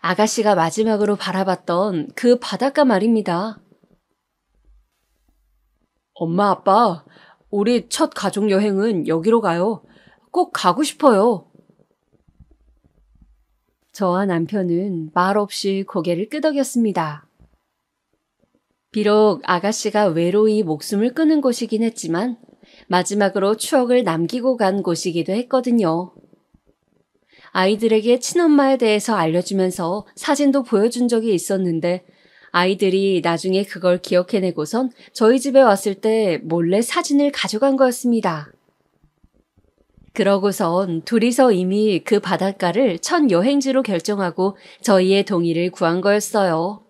아가씨가 마지막으로 바라봤던 그 바닷가 말입니다. 엄마, 아빠, 우리 첫 가족여행은 여기로 가요. 꼭 가고 싶어요. 저와 남편은 말없이 고개를 끄덕였습니다. 비록 아가씨가 외로이 목숨을 끊은 곳이긴 했지만 마지막으로 추억을 남기고 간 곳이기도 했거든요. 아이들에게 친엄마에 대해서 알려주면서 사진도 보여준 적이 있었는데 아이들이 나중에 그걸 기억해내고선 저희 집에 왔을 때 몰래 사진을 가져간 거였습니다. 그러고선 둘이서 이미 그 바닷가를 첫 여행지로 결정하고 저희의 동의를 구한 거였어요.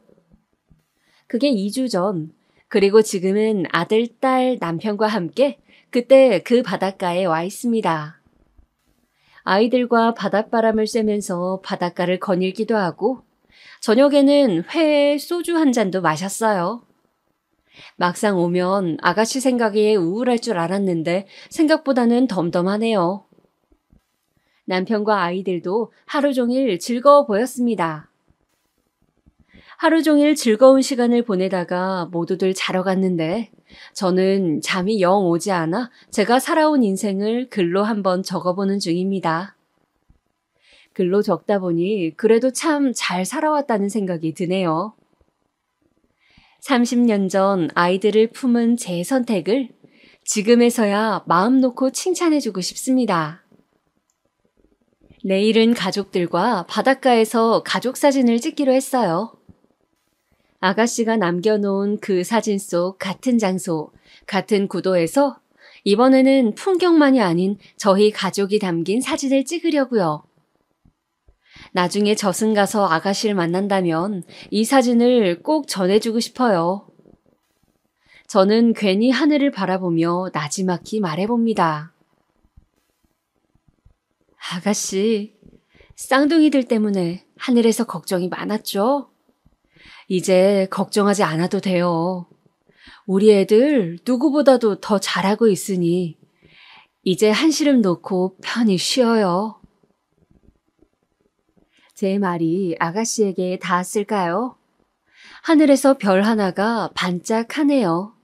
그게 2주 전, 그리고 지금은 아들, 딸, 남편과 함께 그때 그 바닷가에 와 있습니다. 아이들과 바닷바람을 쐬면서 바닷가를 거닐기도 하고 저녁에는 회에 소주 한 잔도 마셨어요. 막상 오면 아가씨 생각에 우울할 줄 알았는데 생각보다는 덤덤하네요. 남편과 아이들도 하루 종일 즐거워 보였습니다. 하루 종일 즐거운 시간을 보내다가 모두들 자러 갔는데 저는 잠이 영 오지 않아 제가 살아온 인생을 글로 한번 적어보는 중입니다. 글로 적다 보니 그래도 참 잘 살아왔다는 생각이 드네요. 30년 전 아이들을 품은 제 선택을 지금에서야 마음 놓고 칭찬해주고 싶습니다. 내일은 가족들과 바닷가에서 가족 사진을 찍기로 했어요. 아가씨가 남겨놓은 그 사진 속 같은 장소, 같은 구도에서 이번에는 풍경만이 아닌 저희 가족이 담긴 사진을 찍으려고요. 나중에 저승 가서 아가씨를 만난다면 이 사진을 꼭 전해주고 싶어요. 저는 괜히 하늘을 바라보며 나지막히 말해봅니다. 아가씨, 쌍둥이들 때문에 하늘에서 걱정이 많았죠? 이제 걱정하지 않아도 돼요. 우리 애들 누구보다도 더 잘하고 있으니 이제 한시름 놓고 편히 쉬어요. 제 말이 아가씨에게 닿았을까요? 하늘에서 별 하나가 반짝하네요.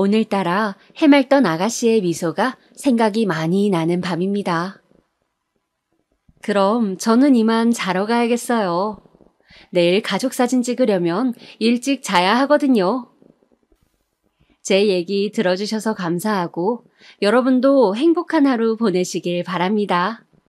오늘따라 해맑던 아가씨의 미소가 생각이 많이 나는 밤입니다. 그럼 저는 이만 자러 가야겠어요. 내일 가족 사진 찍으려면 일찍 자야 하거든요. 제 얘기 들어주셔서 감사하고 여러분도 행복한 하루 보내시길 바랍니다.